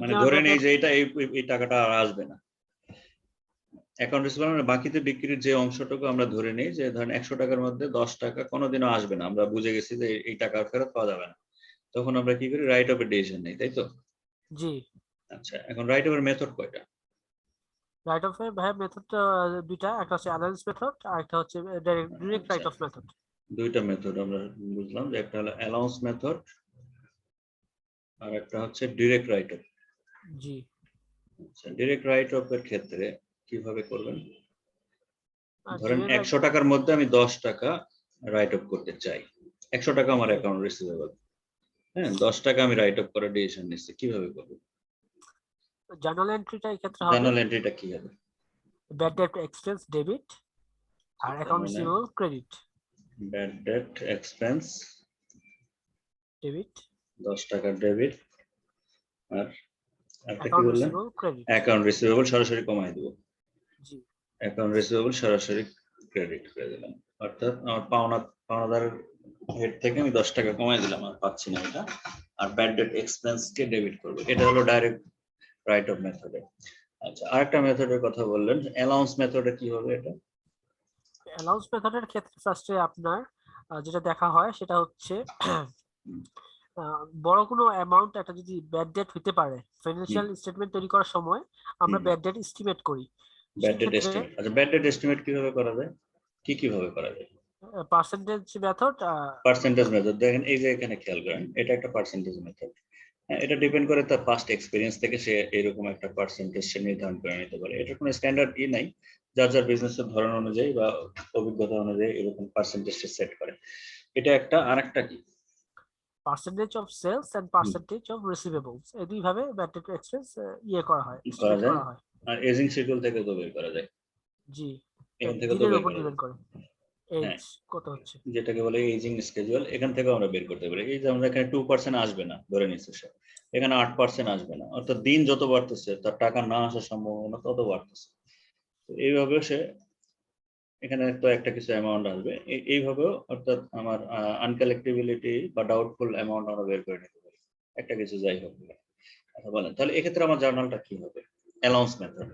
মানে ধরে নেই যে এটা এই টাকাটা আর আসবে না, অ্যাকাউন্ট রিসিভেবল মানে বাকিতে বিক্রির যে অংশটুকু আমরা ধরে নেই যে ধরেন 100 টাকার মধ্যে 10 টাকা কোনোদিনও আসবে না, আমরা বুঝে গেছি যে এই টাকা ফেরত পাওয়া যাবে না, তখন আমরা কি করি? রাইট অফ এর ডিসিশন নেই, তাই তো? জি। আচ্ছা, এখন রাইট অফ এর মেথড কয়টা? রাইট অফ এর ভাই মেথডটা দুইটা, একটা হচ্ছে অ্যানালিসিস মেথড আর একটা হচ্ছে ডাইরেক্ট রাইট অফ মেথড। দুইটা মেথড আমরা বুঝলাম, যে একটা হলো অ্যালাউন্স মেথড আর একটা হচ্ছে ডাইরেক্ট রাইট অফ। জি। আচ্ছা, ডাইরেক্ট রাইট অফ এর ক্ষেত্রে কিভাবে করবেন? ধরেন 100 টাকার মধ্যে আমি 10 টাকা রাইট অফ করতে চাই, 100 টাকা আমার অ্যাকাউন্ট রিসিভেবল, হ্যাঁ, 10 টাকা আমি রাইট অফ করার ডিসিশন নিচ্ছি, কিভাবে করব? জার্নাল এন্ট্রিটা এই ক্ষেত্রে হবে, জার্নাল এন্ট্রিটা কি হবে? ব্যাড ডেট এক্সপেন্স ডেবিট আর account receivable credit. Bad debt expense debit, 10 টাকা ডেবিট, আর একটা কি বললেন? ক্রেডিট। অ্যাকাউন্ট রিসিভেবল সরাসরি কমাই দেব। জি, অ্যাকাউন্ট রিসিভেবল সরাসরি ক্রেডিট করে দিলাম, অর্থাৎ আমার পাওনাদারের হেড থেকে আমি 10 টাকা কমাই দিলাম, আর পাচ্ছি না এটা, আর ব্যাড ডেট এক্সপেন্স কে ডেবিট করব। এটা হলো ডাইরেক্ট রাইট অফ মেথডে। আচ্ছা, আরেকটা মেথডের কথা বললেন, অ্যালাউন্স মেথডে কি হবে এটা? অ্যালাউন্স মেথডের ক্ষেত্রে ফার্স্টে আপনার যেটা দেখা হয় সেটা হচ্ছে বড় কোনো অ্যামাউন্ট একটা যদি ব্যাড ডেট হতে পারে, ফাইন্যান্সিয়াল স্টেটমেন্ট তৈরি করার সময় আমরা ব্যাড ডেট এস্টিমেট করি। Bad date estimate. আচ্ছা, ব্যাড ডেট এস্টিমেট কিভাবে করা যায়, কিভাবে করা যায়? Percentage method. পার্সেন্টেজ মেথড, দেখেন এই যে এখানে খেয়াল করেন, এটা একটা পার্সেন্টেজ মেথড। এটা ডিপেন্ড করে তার পাস্ট এক্সপেরিয়েন্স থেকে সে এরকম একটা পার্সেন্টেজ সে নির্ধারণ করে নিতে পারে। এটা কোনো স্ট্যান্ডার্ড নাই, যার যার বিজনেসের ধরন অনুযায়ী বা অভিজ্ঞতা অনুযায়ী এরকম পার্সেন্টেজ সেট করে। এটা একটা। আরেকটা কি? Percentage of sales and percentage of receivables, এই দুইভাবে ব্যাড ডেট এক্সপেন্স করা হয়, করা যায়। করা হয়। আর এজিং শিডিউল থেকে তো বের করা যায়। জি, এখান থেকে তো দিনের বের উপর করা ডিপেন্ড যায়। করে এজ কত হচ্ছে, যেটাকে বলে এজিং স্কেজুয়াল, এখান থেকে আমরা বের করতে পারি। এই যে আমরা এখানে 2% আসবে না ধরে নিচ্ছে সে, এখানে 8% আসবে না, অর্থাৎ দিন যত বাড়তেছে তার টাকা না আসার সম্ভাবনা তত বাড়তেছে। তো এইভাবে সে এখানে তো একটা কিছু অ্যামাউন্ট আসবে, এইভাবেও অর্থাৎ আমার আনকালেক্টেবিলিটি বা ডাউটফুল অ্যামাউন্ট আমরা বের করে নিতে পারি, একটা কিছু যাই হোক। আচ্ছা বলেন তাহলে এক্ষেত্রে আমার জার্নালটা কি হবে অ্যালাউন্স মেথড?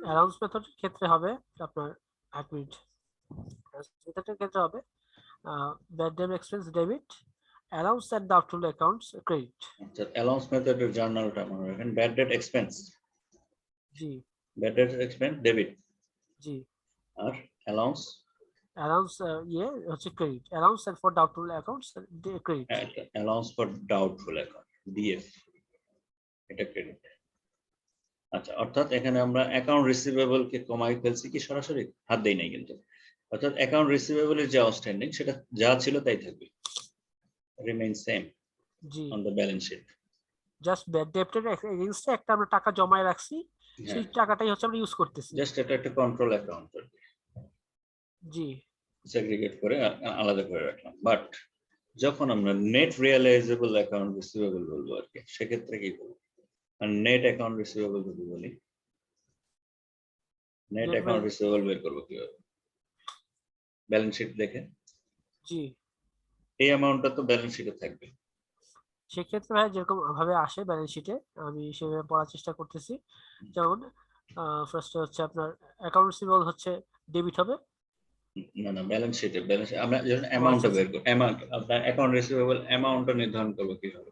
অ্যালাউন্স মেথডের ক্ষেত্রে হবে আপনার এক মিনিট, মেথডের ক্ষেত্রে হবে bad debt expense debit, allowance and doubtful accounts credit. আচ্ছা, অ্যালাউন্স মেথডের জার্নালটা মনে রাখেন, ব্যাড ডেট এক্সপেন্স, জি ব্যাড ডেট এক্সপেন্স ডেবিট, জি, আর অ্যালাউন্স হচ্ছে credit, allowance and for doubtful accounts credit. Allowance for doubtful account DF, এটা ক্রেডিট। আচ্ছা, অর্থাৎ এখানে আমরা অ্যাকাউন্ট রিসিভেবল কে কমাই ফেলছি কি, সরাসরি হাত দেই নাই কিন্তু, অর্থাৎ অ্যাকাউন্ট রিসিভেবলের যে আউটস্ট্যান্ডিং সেটা যা ছিল তাই থাকবে, রিমেইন সেম জি, on the balance sheet. Just bad ডেটের এগেইনস্টে একটা আমরা টাকা জমায় রাখছি, সেই টাকাটাই হচ্ছে আমরা ইউজ করতেছি। জাস্ট এটা একটা কন্ট্রোল অ্যাকাউন্ট, জি, সেগ্রিগেট করে আলাদা করে রাখলাম। বাট যখন আমরা নেট রিয়েলাইজেবল অ্যাকাউন্ট রিসিভেবল বলবো আর কি, সেক্ষেত্রে কি করবো? আর নেট অ্যাকাউন্ট রিসিভেবল যদি বলি, নেট অ্যাকাউন্ট রিসিভেবল বের করবো কিভাবে? ব্যালেন্স শিট দেখে। জি, এই অ্যামাউন্টটা তো ব্যালেন্স শিটে থাকবে। সেক্ষেত্রে ভাই যেরকম ভাবে আসে ব্যালেন্স শিটে আমি সেভাবে পড়ার চেষ্টা করতেছি। যেমন ফার্স্টে হচ্ছে আপনার অ্যাকাউন্ট রিসিভেবল হচ্ছে ডেবিট হবে। না না, ব্যালেন্স শিটে আমরা যখন অ্যামাউন্টটা বের করব, অ্যামাউন্ট আপনার অ্যাকাউন্ট রিসিভেবল অ্যামাউন্টটা নির্ধারণ করব কিভাবে?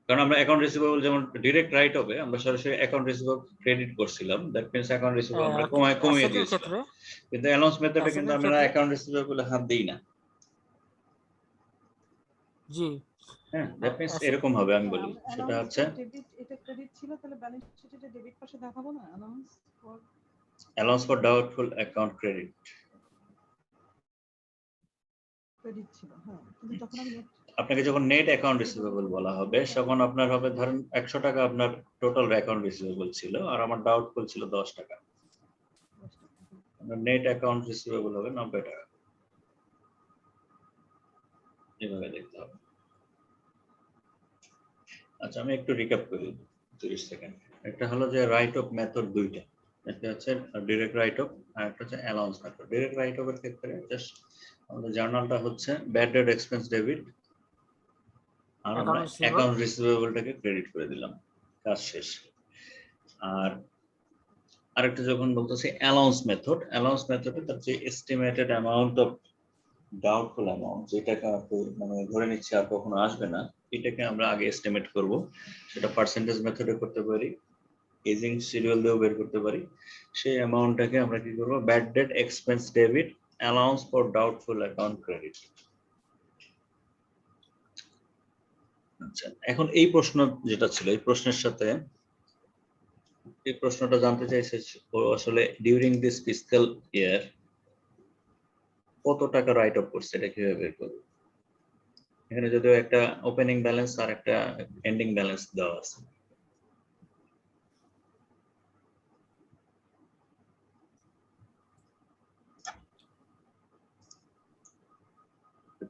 কারণ আমরা অ্যাকাউন্ট রিসিভেবল যেমন ডিরেক্ট রাইট হবে, আমরা সরাসরি অ্যাকাউন্ট রিসিভেবল ক্রেডিট করছিলাম, দ্যাট মিন্স অ্যাকাউন্ট রিসিভেবল আমরা কমিয়ে দিয়েছিলাম। কিন্তু অ্যালাউন্স মেথডে কিন্তু আমরা অ্যাকাউন্ট রিসিভেবল হাত দেই না। জি, হ্যাঁ, দ্যাট মিন্স এরকম হবে, আমি বলি সেটা হচ্ছে ডেবিট, এটা ক্রেডিট ছিল, তাহলে ব্যালেন্স শিটে এটা ডেবিট পাশে দেখাবো না, allowance for doubtful account credit credit ছিল। হ্যাঁ, কিন্তু তখন আমি আপনাকে যখন নেট অ্যাকাউন্ট রিসিভেবল বলা হবে, তখন আপনার হবে ধরেন 100 টাকা আপনার টোটাল অ্যাকাউন্ট রিসিভেবল ছিল, আর আমার ডাউটফুল ছিল 10 টাকা, নেট অ্যাকাউন্ট রিসিভেবল হবে 90 টাকা। এভাবে দেখতে হবে। আচ্ছা, আমি একটু রিক্যাপ করি 30 সেকেন্ড। একটা হলো যে রাইট অফ মেথড দুইটা, একটা হচ্ছে ডিরেক্ট রাইট অফ, আর একটা হচ্ছে allowance method. Direct right of এর ক্ষেত্রে জাস্ট আমাদের জার্নালটা হচ্ছে ব্যাড ডেট এক্সপেন্স ডেবিট, আর আমরা অ্যাকাউন্ট রিসিভেবলটাকে ক্রেডিট করে দিলাম, কাজ শেষ। আর আরেকটা যখন বলতেছি অ্যালাউন্স মেথড, অ্যালাউন্স মেথডে তার যে estimated amount of doubtful amount, যেটাকে মানে ধরে নিচ্ছে আর কখনো আসবে না, এটাকে আমরা আগে এস্টিমেট করব। সেটা পার্সেন্টেজ মেথডে করতে পারি, এজিং শিডিউল দিয়েও বের করতে পারি। সেই অ্যামাউন্টটাকে আমরা কি করব, bad debt expense debit, allowance for doubtful account credit. আচ্ছা, এখন এই প্রশ্ন যেটা ছিল, এই প্রশ্নের সাথে এই প্রশ্নটা জানতে চাইছে আসলে ডিউরিং দিস ফিসক্যাল ইয়ার কত টাকা রাইট অফ করছে, এটা কিভাবে বের করবো? এখানে যদিও একটা ওপেনিং ব্যালেন্স আর একটা এন্ডিং ব্যালেন্স দেওয়া আছে।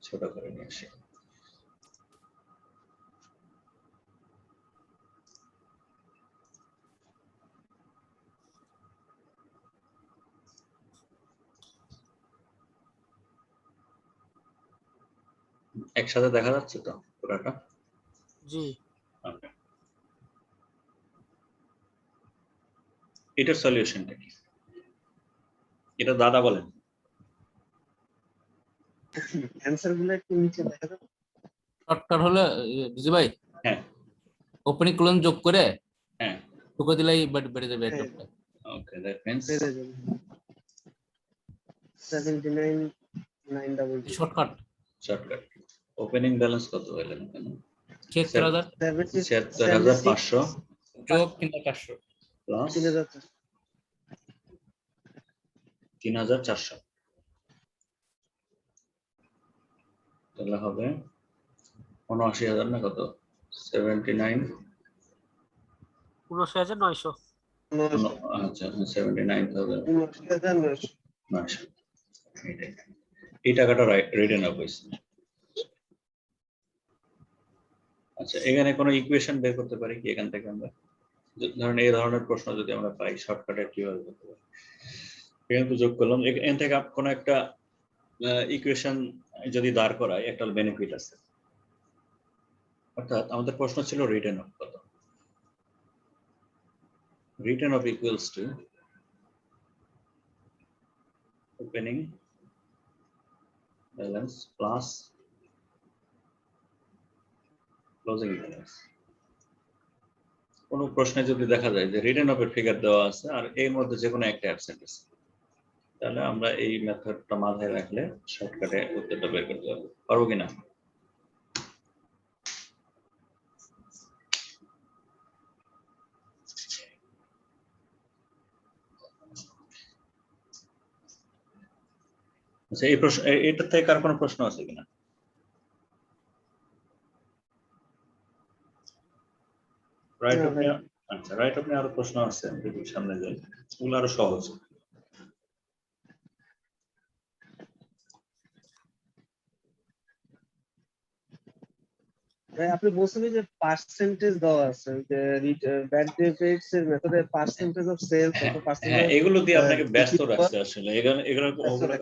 ছোট করে নিয়ে আসি। একসাথে দেখা যাচ্ছে তো পুরাটা? জি, এটার সলিউশনটা কি? এটা দাদা বলেন। অ্যানসার গুলো একটু নিচে দেখা যাবে। শর্টকাট হলো বুঝি ভাই, হ্যাঁ ওপেনিং ক্লোন যোগ করে হ্যাঁ টুকো দিলেই বেড়ে যাবে একটা। ওকে দ্যাট মিন্স বেড়ে যাবে 79,900 শর্টকাট শর্টকাট। ওপেনিং ব্যালেন্স কত হইলেন এখানে? 76,000 76,500 যোগ 3,400 প্লাস 3,400, তাহলে হবে 79,000 না কত? 79, 79,900। আচ্ছা 79,000 79,900 এই টাকাটা রিটার্ন আপ হয়েছে। আচ্ছা এখানে কোনো ইকুয়েশন বের করতে পারি কি এখান থেকে আমরা? ধরেন এই ধরনের প্রশ্ন যদি আমরা পাই শর্টকাটে কিভাবে করতে পারি? এখানে তো যোগ করলাম, এখান থেকে কোনো একটা ইকুয়েশন যদি দাঁড় করায় একটা বেনিফিট আছে। অর্থাৎ আমাদের প্রশ্ন ছিল রিটার্ন অফ কত? Return of equals to opening balance plus closing balance. কোনো প্রশ্নে যদি দেখা যায় যে রিটার্ন অফ এর ফিগার দেওয়া আছে আর এর মধ্যে যে কোনো একটা অ্যাবসেন্ট আছে, তাহলে আমরা এই মেথডটা মাথায় রাখলে শর্টকাটে উত্তরটা বের করতে পারবো। পারবো কিনা? আচ্ছা এই প্রশ্ন, এটা থেকে কার কোনো প্রশ্ন আছে কিনা? রাইট অফ নিয়ে, আচ্ছা রাইট অফ নিয়ে আরো প্রশ্ন আছে, যদি সামনে যাই ওগুলো আরো সহজ। ভাই আপনি বলছিলেন যে পার্সেন্টেজ দেওয়া আছে যে ব্যাড ডেবিটস এর মেথডে পার্সেন্টেজ অফ সেলস অথবা হ্যাঁ পার্সেন্টেজ এগুলো দিয়ে আপনাকে ব্যস্ত রাখছে আসলে, এগুলো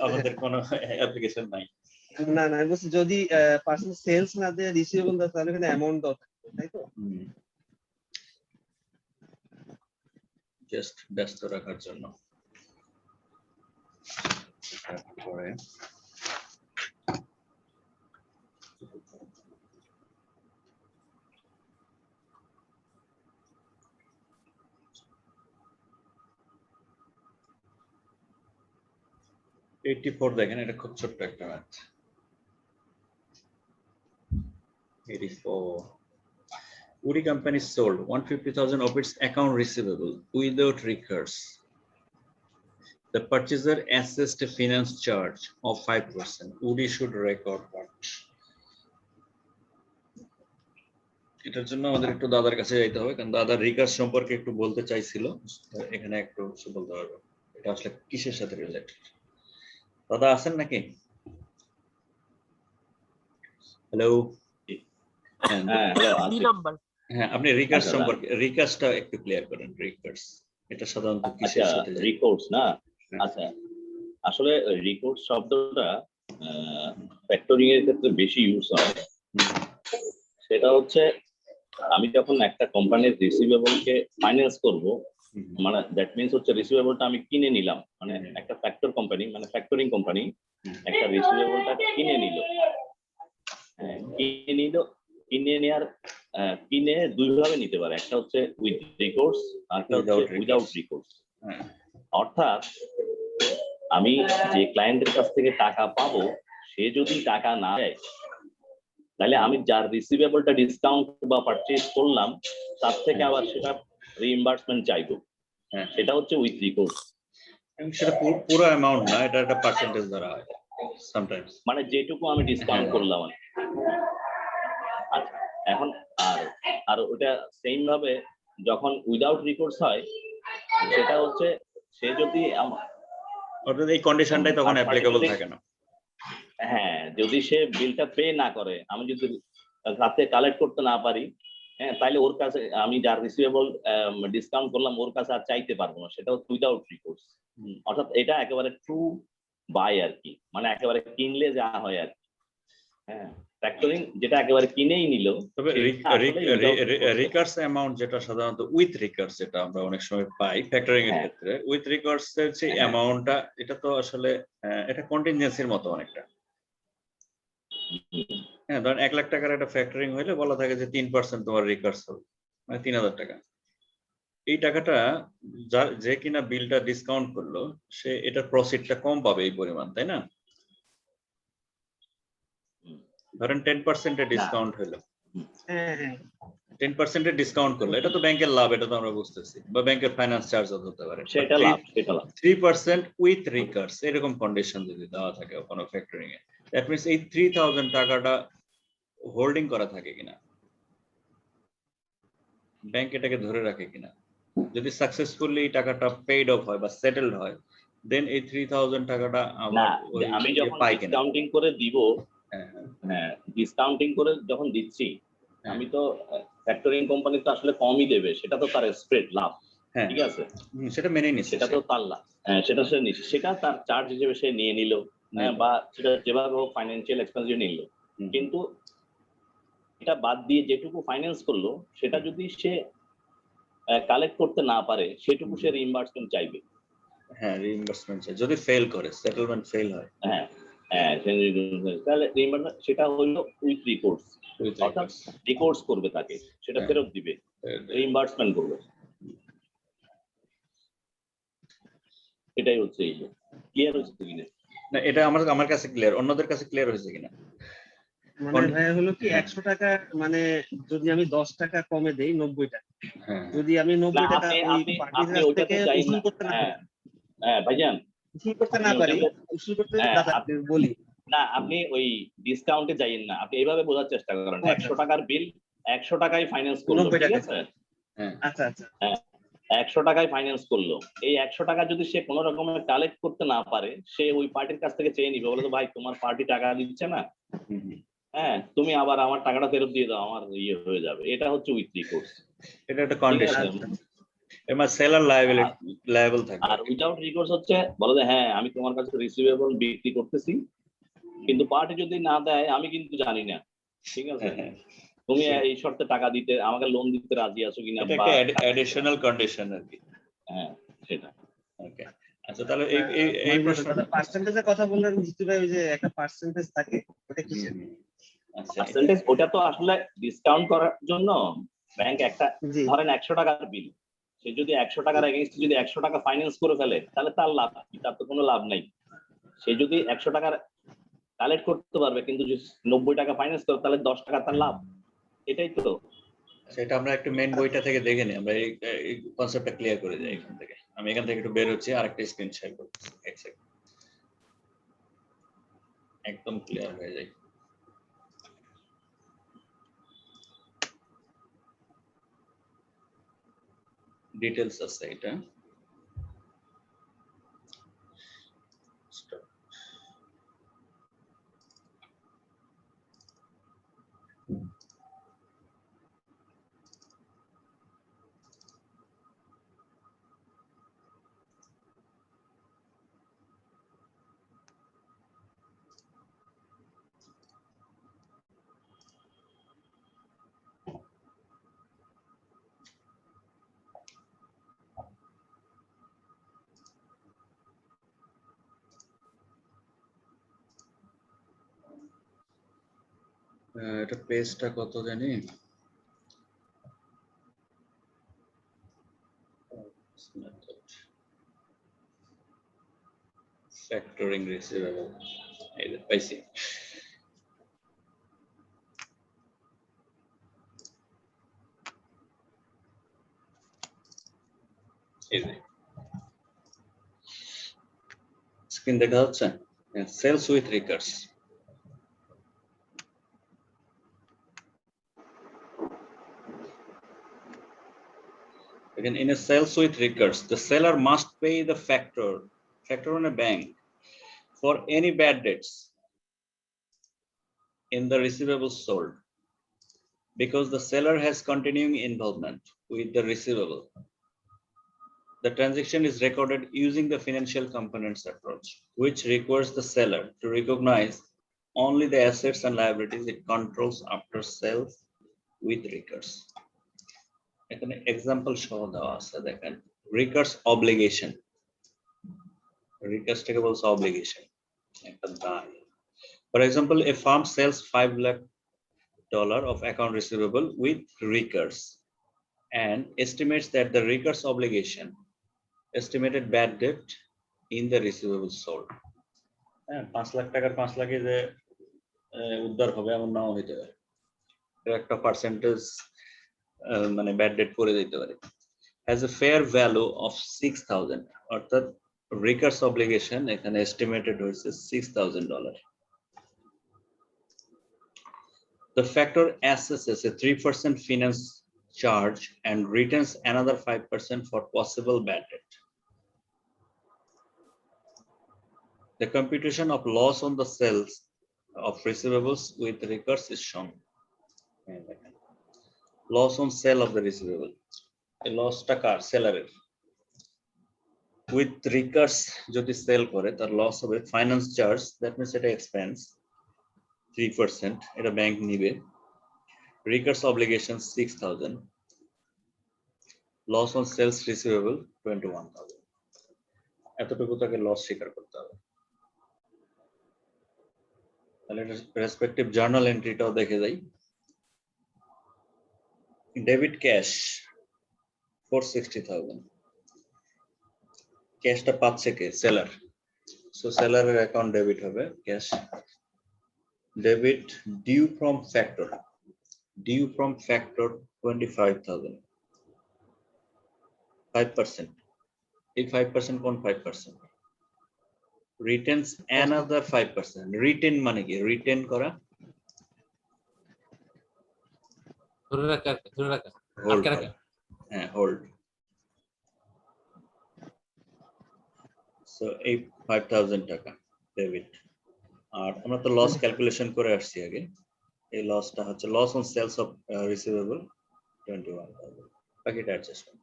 আমাদের কোনো অ্যাপ্লিকেশন নাই। না না আমি বলছি যদি পার্সেন্ট সেলস না দিয়ে রিসিভেবল দেয় তাহলে এখানে অ্যামাউন্ট দাও থাকবে তাই তো? জাস্ট ব্যস্ত রাখার জন্য। তারপরে দেখেন, এটা খুব ছোট্ট একটা math. 84 Woody company sold 150,000 of its account receivable without recourse. The purchaser assessed a finance charge of 5%. Woody should record what? এটার জন্য আমাদের একটু দাদার কাছে যাইতে হবে, কারণ দাদা রিকার্স সম্পর্কে একটু বলতে চাইছিল, এখানে একটু বলতে পারবো এটা আসলে কিসের সাথে রিলেটেড। দাদা আছেন নাকি? হ্যালো। হ্যাঁ আপনি রিকার্স সম্পর্কে, রিকার্সটা একটু ক্লিয়ার করেন। রিকার্স এটা সাধারণত কিসের সাথে? রিকোর্স না? আচ্ছা আসলে রিকোর্স শব্দটা ফ্যাক্টরিং এর ক্ষেত্রে বেশি ইউজ হয়। সেটা হচ্ছে আমি যখন একটা কোম্পানির রিসিভেবলকে ফাইন্যান্স করব, মানে দ্যাট মিন্স হচ্ছে রিসিভেবলটা আমি কিনে নিলাম, মানে একটা ফ্যাক্টর কোম্পানি মানে ফ্যাক্টরিং কোম্পানি একটা রিসিভেবলটা কিনে নিল, কিনে দুই ভাবে নিতে পারে, একটা হচ্ছে উইথ রিকোর্স আর একটা হচ্ছে উইদাউট রিকোর্স। অর্থাৎ আমি যে ক্লায়েন্টের কাছ থেকে টাকা পাবো সে যদি টাকা না দেয় তাহলে আমি যার রিসিভেবলটা ডিসকাউন্ট বা পারচেজ করলাম তার থেকে আবার সেটা রিইম্বার্সমেন্ট চাইবো, সেটা হচ্ছে উইথ রিকোর্স। সেটা পুরো অ্যামাউন্ট না, এটা একটা পার্সেন্টেজ ধরা হয় সামটাইমস, মানে যেটুকু আমি ডিসকাউন্ট করলাম। আচ্ছা এখন আর ওটা সেম ভাবে যখন উইদাউট রিকোর্স হয় সেটা হচ্ছে সে যদি অর্থাৎ এই কন্ডিশনটাই তখন অ্যাপ্লিকেবল থাকে না। হ্যাঁ যদি সে বিলটা পে না করে, আমি যদি রাতে কালেক্ট করতে না পারি, হ্যাঁ তাহলে ওর কাছে আমি যার রিসিভেবল ডিসকাউন্ট করলাম ওর কাছে আর চাইতে পারবো না, সেটা হচ্ছে উইদাউট রিকোর্স। অর্থাৎ এটা একেবারে ট্রু বাই আর কি, মানে একেবারে কিনলে যা হয় আর কি। হ্যাঁ ফ্যাক্টরিং যেটা একেবারে কিনেই নিল, তবে রিকার্স অ্যামাউন্ট যেটা সাধারণত উইথ রিকার্স যেটা আমরা অনেক সময় পাই ফ্যাক্টরিং এর ক্ষেত্রে, উইথ রিকার্স এর যে অ্যামাউন্টটা, এটা তো আসলে এটা কন্টিনজেন্সির মতো অনেকটা। হ্যাঁ, ধরেন 1 লাখ টাকার একটা ফ্যাক্টরিং হইলে বলা থাকে যে 3% তোমার রিকার্স হবে, মানে 3000 টাকা। এই টাকাটা যে কিনা বিলটা ডিসকাউন্ট করলো, সে এটার প্রফিটটা কম পাবে এই পরিমাণ, তাই না? ধরেন 10% এর ডিসকাউন্ট হলো, 10% এর ডিসকাউন্ট করলো, এটা তো ব্যাংকের লাভ, এটা তো আমরা বুঝতেছি, বা ব্যাংকের ফাইন্যান্স চার্জ হতে পারে, সেটা লাভ, সেটা লাভ। 3% উইথ রিকার্স এরকম কন্ডিশন যদি দেওয়া থাকে কোনো ফ্যাক্টরিং এ, দ্যাট মিন্স এই 3000 টাকাটা হোল্ডিং করা থাকে কিনা, ব্যাংক এটাকে ধরে রাখে কিনা। যদি সাকসেসফুলি এই টাকাটা পেইড অফ হয় বা সেটেলড হয়, দেন এই 3000 টাকাটা আমার আমি যখন ডিসকাউন্টিং করে দিব, হ্যাঁ ডিসকাউন্টিং করে যখন দিচ্ছি, আমি তো ফ্যাক্টরিং কোম্পানি তো আসলে কমই দেবে, সেটা তো তার স্প্রেড লাভ, ঠিক আছে, সেটা মেনে নিচ্ছে, সেটা তো তার লাভ, সেটা সে নিচ্ছে, সেটা তার চার্জ হিসেবে সে নিয়ে নিল, বা সেটা যেভাবে ফাইন্যান্সিয়াল এক্সপেন্স নিল। কিন্তু এটা বাদ দিয়ে যেটুকু ফাইন্যান্স করলো, সেটা যদি সে কালেক্ট করতে না পারে, সেটুকু সে রিইম্বার্সমেন্ট চাইবে। হ্যাঁ, রিইম্বার্সমেন্ট চাই যদি ফেল করে, সেটেলমেন্ট ফেল হয়। হ্যাঁ হ্যাঁ, তাহলে রিইম্বার্সমেন্ট সেটা হলো উইথ রিকোর্স, অর্থাৎ রিকোর্স করবে তাকে, সেটা ফেরত দিবে, রিইম্বার্সমেন্ট করবে। এটাই হচ্ছে, এই ক্লিয়ার হচ্ছে কিনা? না, এটা আমার কাছে ক্লিয়ার, অন্যদের কাছে ক্লিয়ার হয়েছে কিনা? মানে ভাই হলো কি 100 টাকা, মানে যদি আমি 10 টাকা কমে দেই 90 টাকা, যদি আমি 90 টাকা ওই পার্টির কাছ থেকে উসুল করতে না পারি, হ্যাঁ ভাইজান, উসুল করতে না পারি, উসুল করতে দাদা আপনি বলি না, আপনি ওই ডিসকাউন্টে যাইয়েন না, আপনি এইভাবে বোঝার চেষ্টা করেন। 100 টাকার বিল 100 টাকায় ফাইন্যান্স করলো, ঠিক আছে? আচ্ছা আচ্ছা, হ্যাঁ 100 টাকায় ফাইন্যান্স করলো, এই 100 টাকা যদি সে কোনো রকমের কালেক্ট করতে না পারে, সে ওই পার্টির কাছ থেকে চেয়ে নিবে, বলে তো ভাই তোমার পার্টি টাকা দিচ্ছে না, হ্যাঁ তুমি আবার আমার টাকাটা ফেরত দিয়ে দাও, আমার ইয়ে হয়ে যাবে। এটা হচ্ছে উইথ রিকোর্স, এটা একটা কন্ডিশন, এমা সেলার লায়াবল থাকে। আর উইদাউট রিকোর্স হচ্ছে বলে যে হ্যাঁ আমি তোমার কাছে রিসিভেবল বিক্রি করতেছি, কিন্তু পার্টি যদি না দেয় আমি কিন্তু জানি না, ঠিক আছে, তুমি এই শর্তে টাকা দিতে, আমাকে লোন দিতে রাজি আছো কিনা, এটা একটা অ্যাডিশনাল কন্ডিশন আর কি। হ্যাঁ সেটা। ওকে, আচ্ছা তাহলে এই প্রশ্নটা পার্সেন্টেজের কথা বললেন জিতু ভাই, ওই যে একটা পার্সেন্টেজ থাকে, ওটা কি? আচ্ছা, পার্সেন্টেজ ওটা তো আসলে ডিসকাউন্ট করার জন্য ব্যাংক একটা, ধরেন 100 টাকার বিল, সে যদি 100 টাকার এগেইনস্টে যদি 100 টাকা ফাইন্যান্স করে ফেলে, তাহলে তার লাভ কি? তার তো কোনো লাভ নাই। সে যদি 100 টাকার কালেক্ট করতে পারবে, কিন্তু যদি 90 টাকা ফাইন্যান্স করে, তাহলে 10 টাকা তার লাভ, এটাই তো। সেটা আমরা একটু মেইন বইটা থেকে দেখে নিই, আমরা এই কনসেপ্টটা ক্লিয়ার করে যাই এখান থেকে। আমি এখান থেকে একটু বের হচ্ছি, আরেকটা স্ক্রিন শেয়ার করছি, এক সেকেন্ড, একদম ক্লিয়ার হয়ে যায়। ডিটেইলস আছে এটা, এটা পেজটা কত জানি, ফ্যাক্টরিং রিসিভেবল, এই যে পাইছি। এই যে স্ক্রিন দেখা যাচ্ছে, sales with recourse. Again, in a sales with recurs, the seller must pay the factor on a bank for any bad debts in the receivables sold, because the seller has continuing involvement with the receivable. The transaction is recorded using the financial components approach, which requires the seller to recognize only the assets and liabilities it controls after sales with recurs. এখানে এক্সাম্পল সহ দেওয়া আছে দেখেন recurs obligation recurs থেকে বলছে obligation একটা দায় for example a firm sells $5 lakh of account receivable with recurs and estimates that the recurs obligation estimated bad debt in the receivable sold. হ্যাঁ 5 লাখ টাকার 5 লাখে যে উদ্ধার হবে এমন নাও হইতে পারে একটা পার্সেন্টেজ মানে ব্যাড ডেট করে দিতে পারে has a fair value of 6000 অর্থাৎ recurs obligation এখানে estimated হয়েছে $6000. The factor assesses a 3% finance charge and retains another 5% for possible bad debt. The computation of loss on the sales of receivables with recurs is shown. Loss on sale of the receivable. A loss টাকার সেলারের with recurs যদি সেল করে তার লস হবে ফাইন্যান্স চার্জ দ্যাট মিন্স এটা এক্সপেন্স 3% এটা ব্যাংক নিবে recurs obligation 6000 loss on sales receivable 21000 এতটুকু তাকে লস স্বীকার করতে হবে তাহলে রেসপেক্টিভ জার্নাল এন্ট্রিটাও দেখে যাই ডেবিট ক্যাশ 460,000 ক্যাশটা পাচ্ছে কে সেলার সো সেলারের অ্যাকাউন্ট ডেবিট হবে cash debit due from factor 25,000 5% এই 5% কোন 5% retains another 5% retain মানে কি রিটেন করা ধরে রাখা হোল্ড আটকে রাখা হ্যাঁ হোল্ড সো এই 5000 টাকা ডেবিট আর আমরা তো লস ক্যালকুলেশন করে আসছি আগে এই লসটা হচ্ছে loss on sales of receivable 21000 বাকিটা adjustment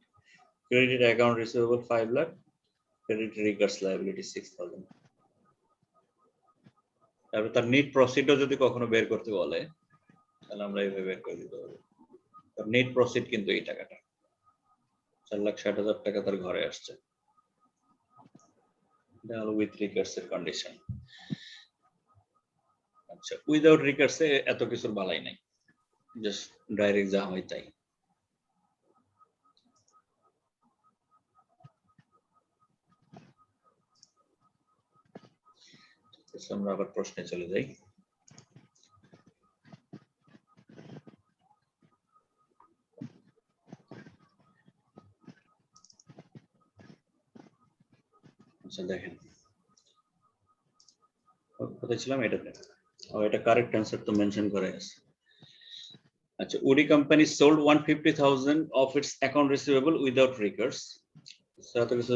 credit account receivable 5 lakh credit recourse liability 6000 তারপর তার নেট প্রসিডও যদি কখনো বের করতে বলে তাহলে আমরা এইভাবে বের করে দিতে পারবো তার নেট প্রসিড কিন্তু এই টাকাটা 4,60,000 টাকা তার ঘরে আসছে এটা হলো উইথ রিকার্স এর কন্ডিশন আচ্ছা উইদাউট রিকার্স এ এত কিছুর বালাই নাই জাস্ট ডাইরেক্ট যা হয় তাই আমরা আবার প্রশ্নে চলে যাই আচ্ছা দেখেন কোথায় ছিলাম এটাতে এটা কারেক্ট অ্যান্সার তো মেনশন করে আছে আচ্ছা woody company sold 150,000 of its account receivable without recurs এত কিছু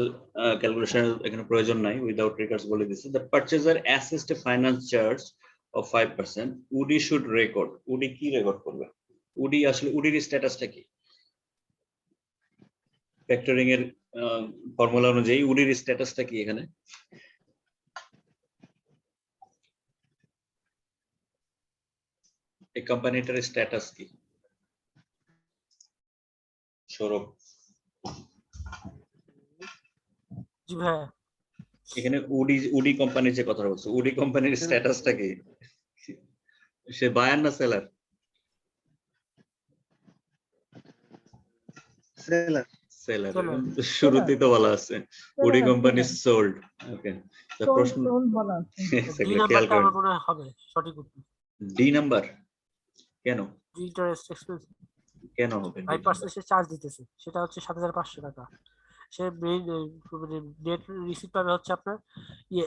ক্যালকুলেশন এখানে প্রয়োজন নাই উইদাউট রিকার্স বলে দিচ্ছে the purchaser assessed a finance charge of 5% Woody should record Woody কি রেকর্ড করবে উডি আসলে উডির স্ট্যাটাসটা কি ফ্যাক্টরিং এর ফর্মুলা অনুযায়ী উডির স্ট্যাটাসটা কি এখানে এই কোম্পানিটার স্ট্যাটাস কি সৌরভ জি ভাই এখানে উডি কোম্পানির যে কথা বলছো উডি কোম্পানির স্ট্যাটাসটা কি সে বায়ার না সেলার সেলার সেলার শুরুতেই তো বলা আছে উডি কোম্পানি সোল্ড ওকে তো প্রশ্ন ডি নাম্বারটা আমার মনে হয় হবে সঠিক উত্তর ডি নাম্বার কেন ইন্টারেস্ট এক্সপেন্স কেন হবে 5% সে চার্জ দিতেছে সেটা হচ্ছে 7,500 টাকা সে মেইন নেট রিসিট পাবে হচ্ছে আপনার ইয়ে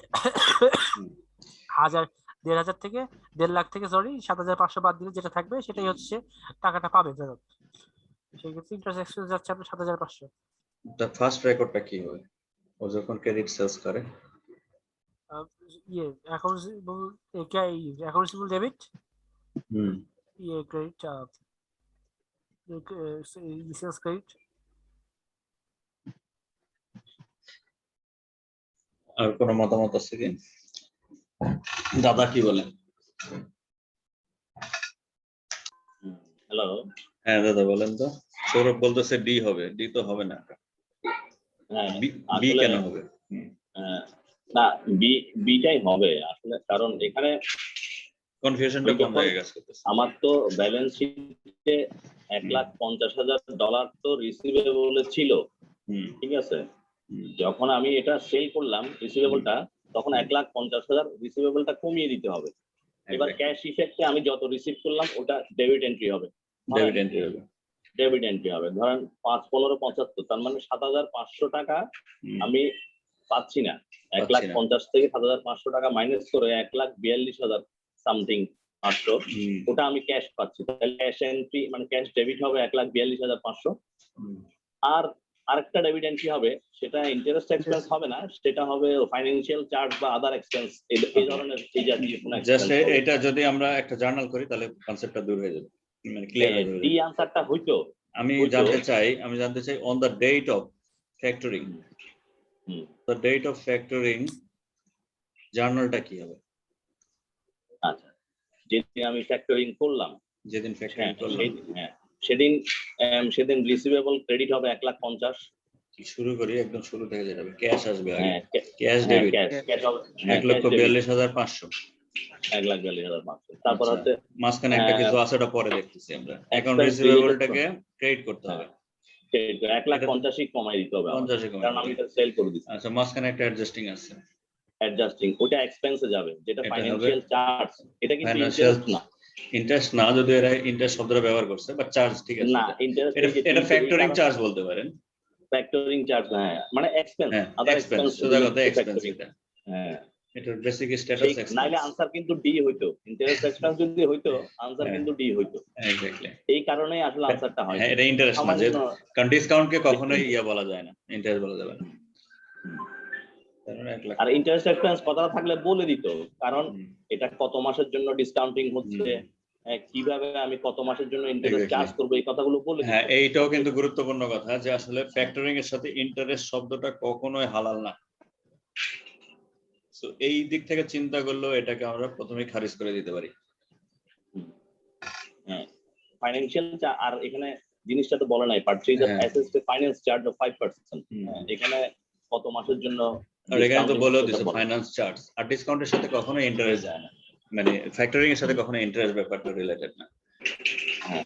1,500 থেকে 1.5 লাখ থেকে সরি 7,500 বাদ দিলে যেটা থাকবে সেটাই হচ্ছে টাকাটা পাবে ফেরত সেই ক্ষেত্রে ইন্টারেস্ট এক্সপেন্স যাচ্ছে আপনার 7,500 দ্য ফার্স্ট রেকর্ডটা কি হবে ও যখন ক্রেডিট সেলস করে ইয়ে অ্যাকাউন্টস ডেবিট ইয়ে ক্রেডিট সেলস ক্রেডিট আর কোনো মতামত আছে কি দাদা কি বলে হ্যালো, হ্যাঁ দাদা বলেন তো। সৌরভ বলতেছে ডি হবে, ডি তো হবে না। হ্যাঁ বি আসলে কেন হবে? না, বিটাই হবে আসলে, কারণ এখানে কনফিউশনটা কোন জায়গায় কাজ করতেছে? আমার তো ব্যালেন্স শিটে $1,50,000 তো রিসিভেবল ছিল, ঠিক আছে। যখন আমি এটা সেল করলাম রিসিভেবলটা, তখন 1,50,000 রিসিভেবলটা কমিয়ে দিতে হবে। এবার ক্যাশ ইফেক্টে আমি যত রিসিভ করলাম ওটা ডেবিট এন্ট্রি হবে, ডেবিট এন্ট্রি হবে। ডেবিট এন্ট্রি হবে। ধরেন 5, 15, 75, তার মানে 7,500 টাকা আমি পাচ্ছি না। 1,50,000 থেকে 7,500 টাকা মাইনাস করে 1,42,000 সামথিং 500, ওটা আমি ক্যাশ পাচ্ছি। তাহলে ক্যাশ এন্ট্রি মানে ক্যাশ ডেবিট হবে 1,42,500। আর আরেকটা ডেবিট এন্ট্রি হবে, সেটা ইন্টারেস্ট এক্সপেন্স হবে না, সেটা হবে ফাইন্যান্সিয়াল চার্জ বা আদার এক্সপেন্স, এই ধরনের এই জাতীয় কোনো জাস্ট এক্সপেন্স হবে। এটা যদি আমরা একটা জার্নাল করি তাহলে কনসেপ্টটা দূর হয়ে যাবে, মানে ক্লিয়ার হয়ে যাবে। ডি আনসারটা হইতো। আমি জানতে চাই on the date of factoring, the date of factoring জার্নালটা কি হবে? আচ্ছা, যেদিন আমি ফ্যাক্টরিং করলাম, যেদিন ফ্যাক্টরিং করলাম, হ্যাঁ সেদিন রিসিভেবল ক্রেডিট হবে 1,50,000। শুরু করি একদম শুরু থেকে, যেটা ক্যাশ আসবে আগে, হ্যাঁ ক্যাশ ডেবিট ক্যাশ হবে 1,42,500। 1,42,500। তারপর হচ্ছে মাঝখানে একটা কিছু আছে, ওটা পরে দেখতেছি আমরা। অ্যাকাউন্ট রিসিভেবলটাকে ক্রেডিট করতে হবে, 1,50,000 কমাই দিতে হবে, 50 কমাই কারণ আমি এটা সেল করে দিচ্ছি। আচ্ছা, মাঝখানে একটা অ্যাডজাস্টিং আছে, অ্যাডজাস্টিং, ওটা এক্সপেন্সে যাবে, যেটা এটা ফাইন্যান্সিয়াল চার্জ। এটা কিন্তু ফাইন্যান্সিয়াল ইন্টারেস্ট না, ইন্টারেস্ট না, যদি এরা ইন্টারেস্ট শব্দটা ব্যবহার করছে, বাট চার্জ ঠিক আছে। না ইন্টারেস্ট, এটা ফ্যাক্টরিং চার্জ বলতে পারেন। ফ্যাক্টরিং চার্জ, হ্যাঁ মানে এক্সপেন্স, আদার এক্সপেন্স, সোজা কথা এক্সপেন্স। এটা হ্যাঁ, এটার বেসিক স্ট্যাটাস এক্সপেন্স। নাইলে আনসার কিন্তু ডি হইতো, ইন্টারেস্ট এক্সপেন্স যদি হইতো আনসার কিন্তু ডি হইতো। এক্স্যাক্টলি, এই কারণেই আসলে আনসারটা হয়। হ্যাঁ, এটা ইন্টারেস্ট না, যেহেতু কারণ ডিসকাউন্টকে কখনোই বলা যায় না, ইন্টারেস্ট বলা যাবে না। আর ইন্টারেস্ট এক্সপেন্স কথাটা থাকলে বলে দিত, কারণ এটা কত মাসের জন্য ডিসকাউন্টিং হচ্ছে, কিভাবে আমি কত মাসের জন্য ইন্টারেস্ট চার্জ করব, এই কথাগুলো বলে দিত। হ্যাঁ, এইটাও কিন্তু গুরুত্বপূর্ণ কথা, যে আসলে ফ্যাক্টরিং এর সাথে ইন্টারেস্ট শব্দটা কখনোই হালাল না। সো এই দিক থেকে চিন্তা করলেও এটাকে আমরা প্রথমেই খারিজ করে দিতে পারি। হ্যাঁ, ফাইন্যান্সিয়াল, আর এখানে জিনিসটা তো বলে নাই, purchase of assets finance charge of 5%। এখানে কত মাসের জন্য, আর এখানে তো বলেও দিছে ফাইন্যান্স চার্জ, আর ডিসকাউন্টের সাথে কখনোই ইন্টারেস্ট যায় না, মানে ফ্যাক্টরিং এর সাথে কখনো ইন্টারেস্ট ব্যাপারটা রিলেটেড না। হ্যাঁ,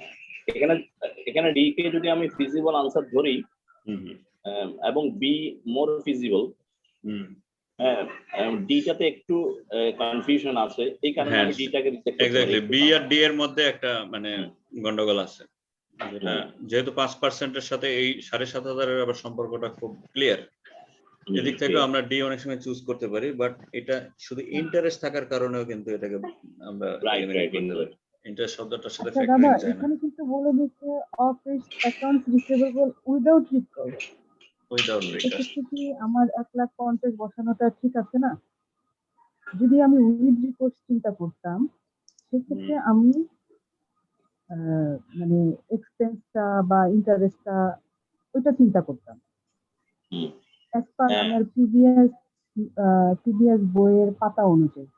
এখানে ডি কে যদি আমি ফিজিবল আনসার ধরি এবং বি মোর ফিজিবল, ডিটাতে একটু কনফিউশন আছে, এই কারণে আমি ডিটাকে রিজেক্ট করি। এক্স্যাক্টলি, বি আর ডি এর মধ্যে একটা মানে গন্ডগোল আছে, যেহেতু 5% এর সাথে এই 7,500 এর আবার সম্পর্কটা খুব ক্লিয়ার। এদিক থেকে আমরা ডি অনেক সময় চুজ করতে পারি, বাট এটা শুধু ইন্টারেস্ট থাকার কারণেও কিন্তু এটাকে আমরা ইন্টারেস্ট শব্দটার সাথে ফ্যাক্টরিং যায় না। এখানে কিন্তু বলে দিচ্ছে office account receivable without recall, এক্ষেত্রে কি আমার 1,50,000 বসানোটা ঠিক আছে না? যদি আমি উইথ রিকোর্স চিন্তা করতাম, সেক্ষেত্রে আমি মানে এক্সপেন্সটা বা ইন্টারেস্টটা ওইটা চিন্তা করতাম। অ্যাজ পার আমার প্রিভিয়াস বইয়ের পাতা অনুযায়ী।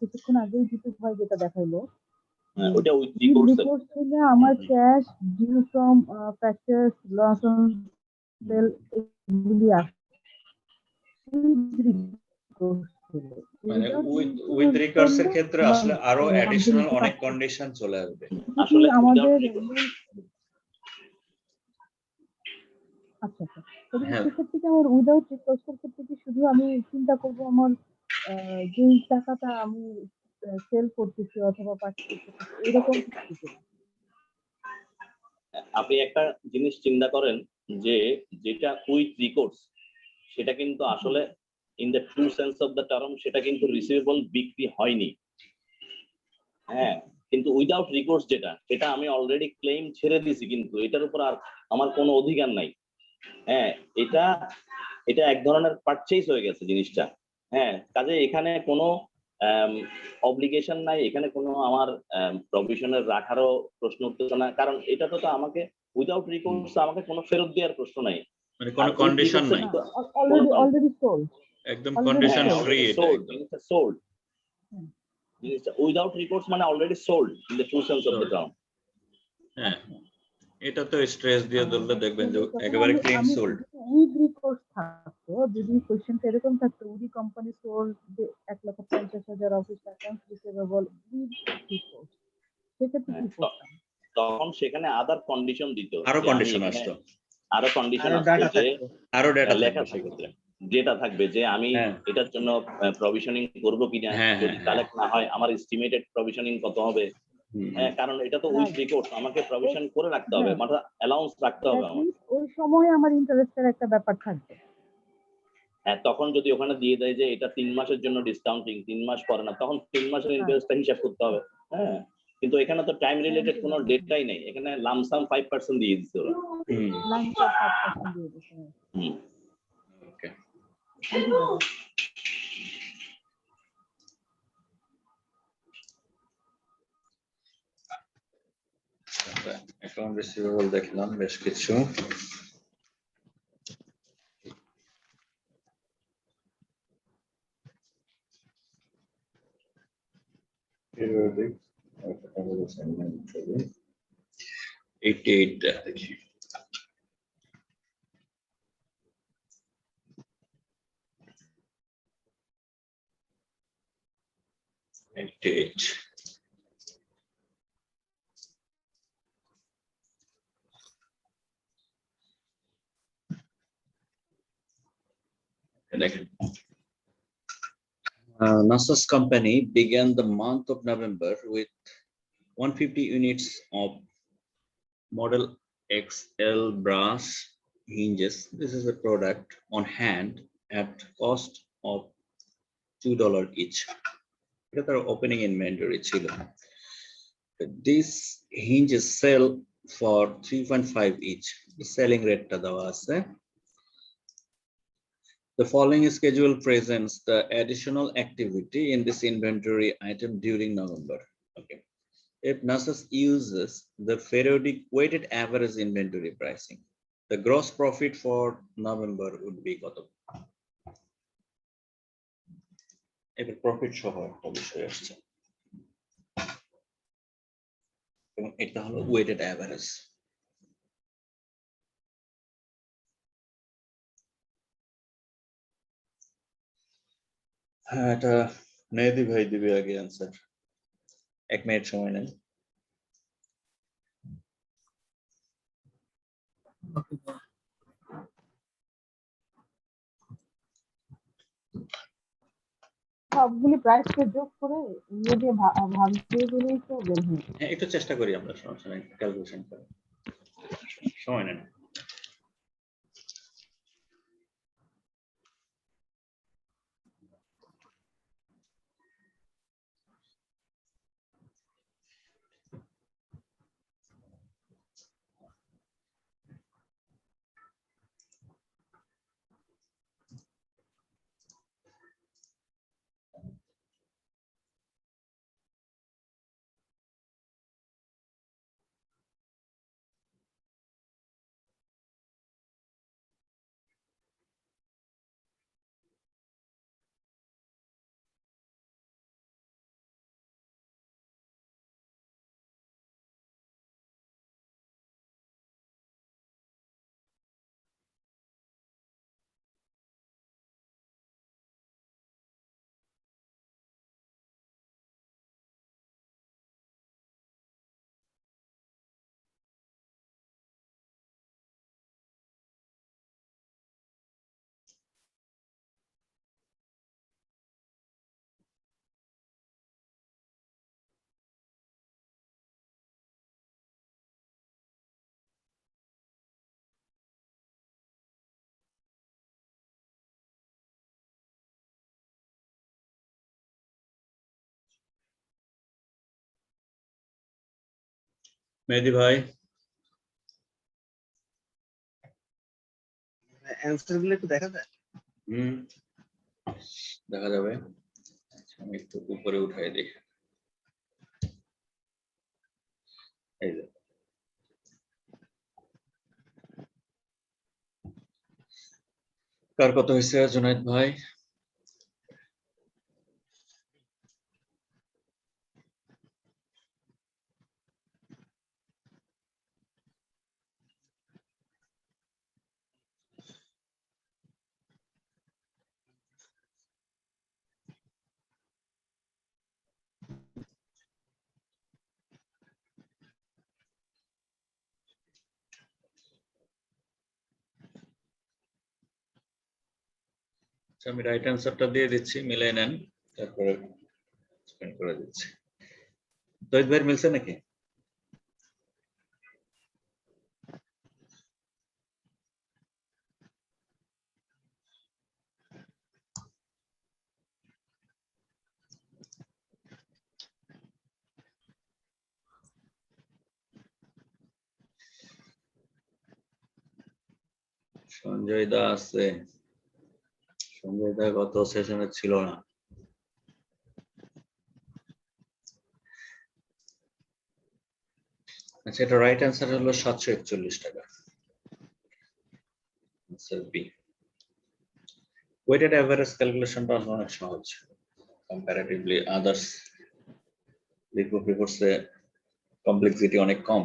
কিছুক্ষণ আগেই জিতু ভাই যেটা দেখাইলো, ওটা উইথ রিকোর্স হলে আমার cash due from factors loss on sale এগুলি আছে। মানে উইথ রিকোর্স এর ক্ষেত্রে আসলে আরো অ্যাডিশনাল অনেক কন্ডিশন চলে আসবে। আসলে আমাদের আচ্ছা সেক্ষেত্রে কি আমার উইদাউট রিকোর্স এর ক্ষেত্রে কি শুধু আমি চিন্তা করবো আমার যেই টাকাটা আমি সেল করতেছি অথবা পার্চেজ করতেছি এরকম কিছু? আপনি একটা জিনিস চিন্তা করেন যে যেটা উইথ রিকোর্স, সেটা কিন্তু আসলে in the true sense of the term সেটা কিন্তু রিসিভেবল বিক্রি হয়নি। হ্যাঁ, কিন্তু উইদাউট রিকোর্স যেটা আমি অলরেডি ক্লেম ছেড়ে দিয়েছি, কিন্তু এটার উপর আর আমার কোনো অধিকার নাই। হ্যাঁ, এটা এক ধরনের পারচেজ হয়ে গেছে জিনিসটা। হ্যাঁ, কাজে এখানে কোনো অব্লিগেশন নাই, এখানে কোনো আমার প্রভিশনের রাখারও প্রশ্ন উঠতেছে না, কারণ এটা তো আমাকে উইদাউট রিকোর্স আমাকে কোনো ফেরত দেওয়ার প্রশ্ন নাই, মানে কোনো কন্ডিশন নাই, অলরেডি সোল্ড, একদম কন্ডিশন ফ্রি, এটা সোল্ড। জিনিসটা উইদাউট রিকোর্স মানে already sold in the true sense of the term. হ্যাঁ, এটা তো স্ট্রেস দিয়ে ধরলে দেখবেন যে তখন একেবারে আমি ক্লিন আমি সোল্ড। উইথ রিকোর্স থাকতো, যদি কোশ্চেনটা এরকম থাকতো woody company sold 1,50,000 office accounts receivable with recourse, সেক্ষেত্রে কি করতাম? তখন সেখানে আদার কন্ডিশন দিত, আরো যে আমি কন্ডিশন এখানে আসতো, আরো কন্ডিশন আরো আসতো, ডাটা যে থাকতো। আরো ডেটা লেখা থাকবে সেক্ষেত্রে। যেটা থাকবে যে আমি হ্যাঁ এটার জন্য প্রভিশনিং করব কিনা, হ্যাঁ হ্যাঁ যদি হ্যাঁ। কালেক্ট না হয় আমার এস্টিমেটেড প্রভিশনিং কত হবে। হুম, হ্যাঁ, কারণ এটা তো উইথ Right. রিকোর্স, আমাকে প্রভিশন করে রাখতে হবে, হ্যাঁ। মানে অ্যালাউন্স রাখতে হবে That আমার। means ওই সময় আমার ইন্টারেস্টের একটা ব্যাপার থাকবে। হ্যাঁ, তখন যদি ওখানে দিয়ে দেয় যে এটা 3 মাসের জন্য ডিসকাউন্টিং, 3 মাস পরে না, তখন 3 মাসের ইন্টারেস্টটা হিসাব করতে হবে। হ্যাঁ, কিন্তু এখানে তো টাইম রিলেটেড কোনো ডেটাই নেই, এখানে লামসাম 5% দিয়ে দিচ্ছে ওরা। হুম, লাইন 5% দিয়ে দিতে হবে। হুম। ওকে। Thank you, দাদা। অ্যাকাউন্ট রিসিভেবল দেখলাম বেশ কিছু। Periodic 88 দেখি। Nasus company began the month of November with 150 units of Model XL brass hinges. This is a product on hand at cost of $2 each. এটা তার opening inventory ছিল। These hinges sell for 3.5 each. The selling rate টা দেওয়া আছে। The following schedule presents the additional activity in this inventory item during November. Okay. If Nasus uses the periodic weighted average inventory pricing, the gross profit for November would be কত? এবার প্রফিট সহ একটা বিষয় আসছে এবং এটা হলো ওয়েটেড অ্যাভারেজ। হ্যাঁ, এটা মেহেদি ভাই দিবে আগে আনসার। 1 মিনিট সময় নেন। সবগুলি প্রাইসকে যোগ করে ইয়ে দিয়ে ভাগিয়ে দিলেই তো বের হয়ে যাবে। হ্যাঁ, একটু চেষ্টা করি আমরা, সমস্যা নেই, ক্যালকুলেশন করে সময় নেন। মেহেদি ভাই, অ্যান্সার গুলো একটু দেখা যায়? দেখা যাবে। আচ্ছা, আমি একটু উপরে উঠাই দেখি। এই যে কার কত হয়েছে জুনায়েদ ভাই? আমি রাইট অ্যান্সারটা দিয়ে দিচ্ছি, মিলাই নেন, তারপরে স্পেন্ড করে দিচ্ছি। তহিদ ভাই মিলছে নাকি? সঞ্জয় দা আছে, সঞ্জয় দা গত সেশনে ছিল না। আচ্ছা, এটা রাইট অ্যান্সার হলো 741 টাকা। Answer B. ওয়েটেড অ্যাভারেজ ক্যালকুলেশনটা অনেক সহজ কম্পারেটিভলি আদার্স লিকুইড রিপোর্টসে কমপ্লেক্সিটি অনেক কম।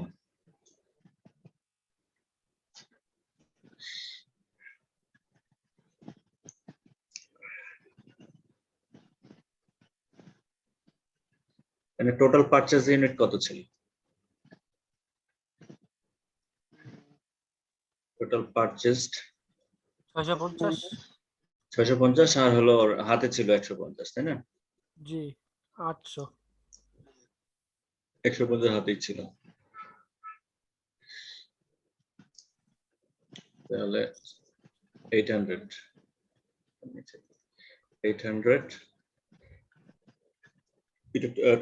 মানে টোটাল পারচেজ ইউনিট কত ছিল? Total purchased 650। 650 আর হলো ওর হাতে ছিল 150, তাই না? জি 800। 150 হাতেই ছিল, তাহলে 800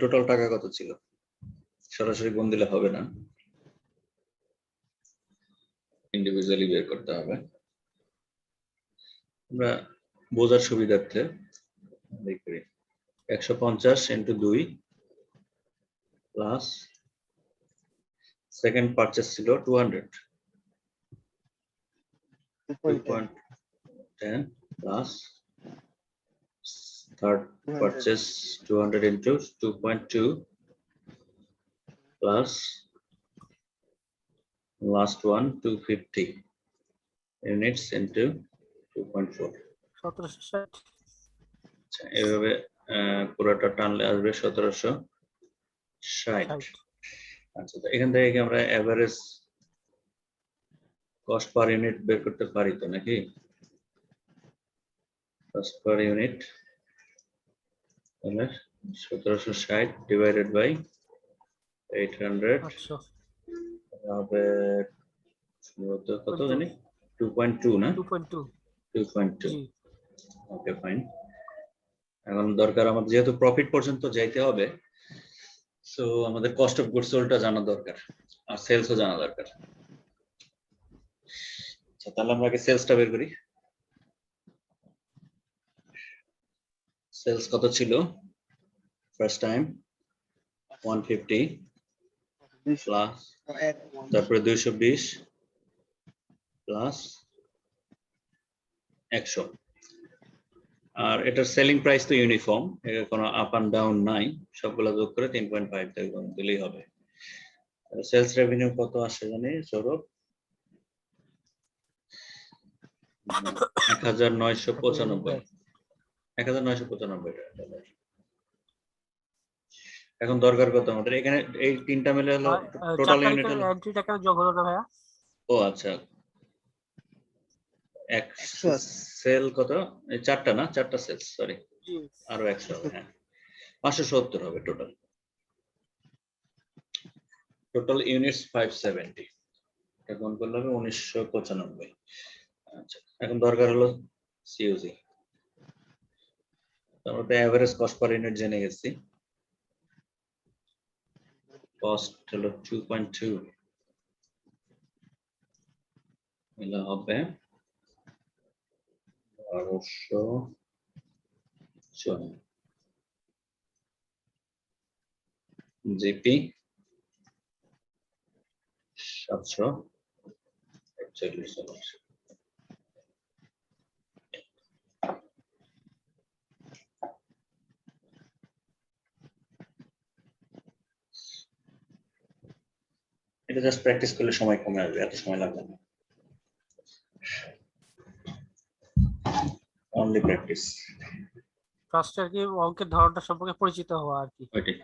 টোটাল টাকা কত ছিল? সরাসরি গুণ দিলে হবে না, ইন্ডিভিজুয়ালি বের করতে হবে। আমরা বোঝার সুবিধার্থে দেখি 150 ইন্টু 2 প্লাস সেকেন্ড পারচেজ ছিল 200, 2.10 plus third purchase 200 into 2.2 plus last one 250 units into 2.4। 1760। আচ্ছা, এভাবে পুরোটা টানলে আসবে 1760। আচ্ছা, তো এখান থেকে কি আমরা এভারেজ কস্ট পার ইউনিট বের করতে পারি তো নাকি? কস্ট পার ইউনিট তাহলে 1760 ডিভাইডেড বাই 800 হবে কত জানি 2.2 না? 2.2। Okay fine. এখন দরকার আমাদের যেহেতু প্রফিট পর্যন্ত যাইতে হবে, সো আমাদের কস্ট অফ গুডস সোল্ডটা জানা দরকার আর সেলসও জানা দরকার। আচ্ছা, তাহলে আমরা আগে সেলসটা বের করি। সেলস কত ছিল ফার্স্ট টাইম? 150 প্লাস তারপরে 220 প্লাস 100। আর এটার সেলিং প্রাইস তো ইউনিফর্ম, এর কোনো আপ এন্ড ডাউন নাই, সবগুলো যোগ করে 3.5 থেকে গুণ দিলেই হবে। সেলস রেভিনিউ কত আসে জানি সৌরভ? 1995। 1995 টাকা। এখন দরকার কত আমাদের? এখানে এই তিনটা মিলে হলো টোটাল ইউনিট হলো এন্ট্রি টাকা যোগ হলো না ভাইয়া? ও আচ্ছা, এক সেল কত? এই চারটা না, চারটা সেলস, সরি আরো 100 হবে। হ্যাঁ, 570 হবে টোটাল। টোটাল ইউনিটস 570, এখন করলে হবে 1995। আচ্ছা, এখন দরকার হলো সিওজি। তারপরে এভারেজ কস্ট পার ইউনিট জেনে গেছি, কস্ট হলো 2.2, এটা হবে 1240। জিপি 741। এটা জাস্ট প্র্যাকটিস করলে সময় কমে আসবে, এত সময় লাগবে না। Only practice. ফার্স্ট আর কি অঙ্কের ধারণা সম্পর্কে পরিচিত হওয়া আর কি। ওইটাই।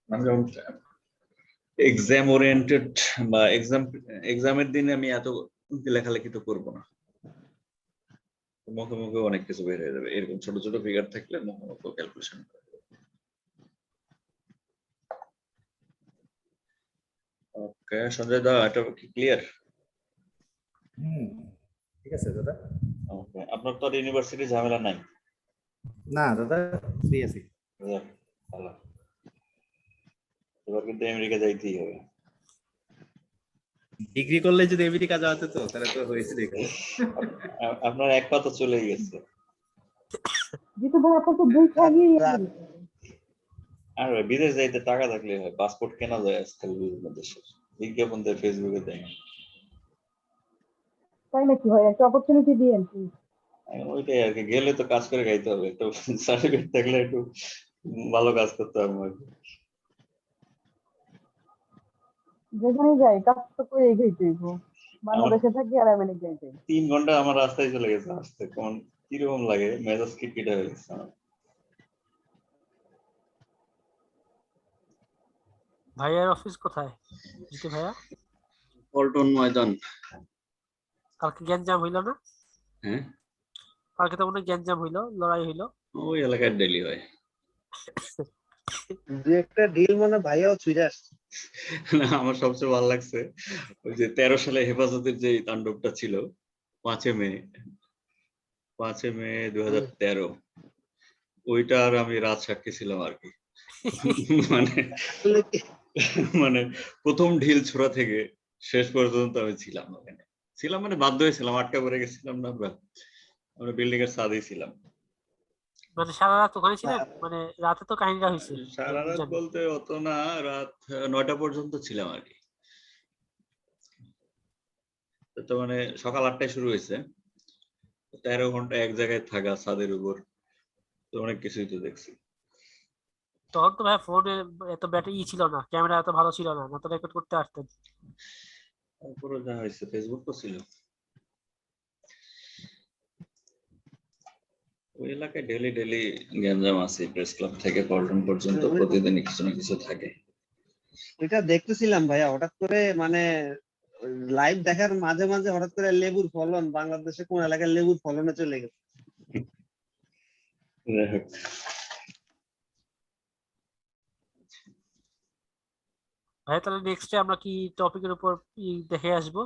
আমরা এক্সাম ওরিয়েন্টেড বা এক্সামের দিনে আমি এত লেখালেখি তো করবো না, মুখে মুখে অনেক কিছু বের হয়ে যাবে, এরকম ছোট ছোট ফিগার থাকলে মুখে মুখে ক্যালকুলেশন। ওকে সঞ্জয় দা, এটা কি ক্লিয়ার? ঠিক আছে দাদা। ওকে, আপনার তো ইউনিভার্সিটি ঝামেলা নাই? না দাদা, ফ্রি আছি। ভালো, এবার কিন্তু আমেরিকা যাইতেই হবে। ডিগ্রি করলে যদি আমেরিকা যাওয়া যেত তাহলে তো হয়েছে। দেখো আপনার এক পা তো চলেই গেছে। জিতু ভাই আপনার তো দুই আগেই আর বিদেশ যাইতে টাকা থাকলে হয়, পাসপোর্ট কেনা যায় আজকাল বিভিন্ন দেশের, বিজ্ঞাপন দেয় ফেসবুকে দেয়। তাই নাকি ভাই, একটা অপরচুনিটি দিয়েন প্লিজ। ওইটাই আর কি, গেলে তো কাজ করে খাইতে হবে, একটু সার্টিফিকেট থাকলে একটু ভালো কাজ করতে হবে। যেখানে যাই কাজ তো করে এগিয়ে যাইব, বাংলাদেশে থাকি আর আমেরিকায় যাই। 3 ঘন্টা আমার রাস্তায় চলে গেছে আসতে, কোন কিরকম লাগে, মেজাজ খিটখিটে হয়ে গেছে আমার। ভাইয়ার অফিস কোথায় জিতু ভাইয়া? পল্টন ময়দান। কালকে গ্যাঞ্জাম হইলো না? হ্যাঁ কালকে তো মনে হয় গ্যাঞ্জাম হইলো, লড়াই হইলো। ওই এলাকায় ডেলি হয়। দু একটা ডিল মানে ভাইয়াও ছুঁড়ে আসছে। না, আমার সবচেয়ে ভালো লাগছে ওই যে 13 সালে হেফাজতের যে তাণ্ডবটা ছিল 5 মে 2013, ওইটার আমি রাত সাক্ষী ছিলাম আর কি। মানে প্রথম ঢিল ছোড়া থেকে শেষ পর্যন্ত আমি ছিলাম ওখানে, ছিলাম মানে বাধ্য হয়েছিলাম, আটকা পড়ে গেছিলাম না, আমরা বিল্ডিং এর ছাদেই ছিলাম। মানে সারা রাত ওখানে ছিলেন? মানে রাতে তো কাহিনীটা হয়েছে। সারা রাত বলতে অত না, রাত 9টা পর্যন্ত ছিলাম আর কি। তো মানে সকাল 8টায় শুরু হয়েছে, 13 ঘন্টা এক জায়গায় থাকা ছাদের উপর, তো অনেক কিছুই তো দেখছি। তখন তো ভাই ফোনে এত ব্যাটারি ছিল না, ক্যামেরা এত ভালো ছিল না, না তো রেকর্ড করতে আসতেন। তারপরে যা হয়েছে, ফেসবুক তো ছিল। ওই এলাকায় ডেলি ডেলি গ্যাঞ্জাম আছে, প্রেস ক্লাব থেকে পল্টন পর্যন্ত প্রতিদিনই কিছু না কিছু থাকে। এটা দেখতেছিলাম ভাইয়া, হঠাৎ করে মানে লাইভ দেখার মাঝে মাঝে হঠাৎ করে লেবুর ফলন বাংলাদেশে কোন এলাকায় লেবুর ফলনে চলে গেছে। ভাই তাহলে নেক্সটে আমরা কি টপিকের উপর দেখে আসবো?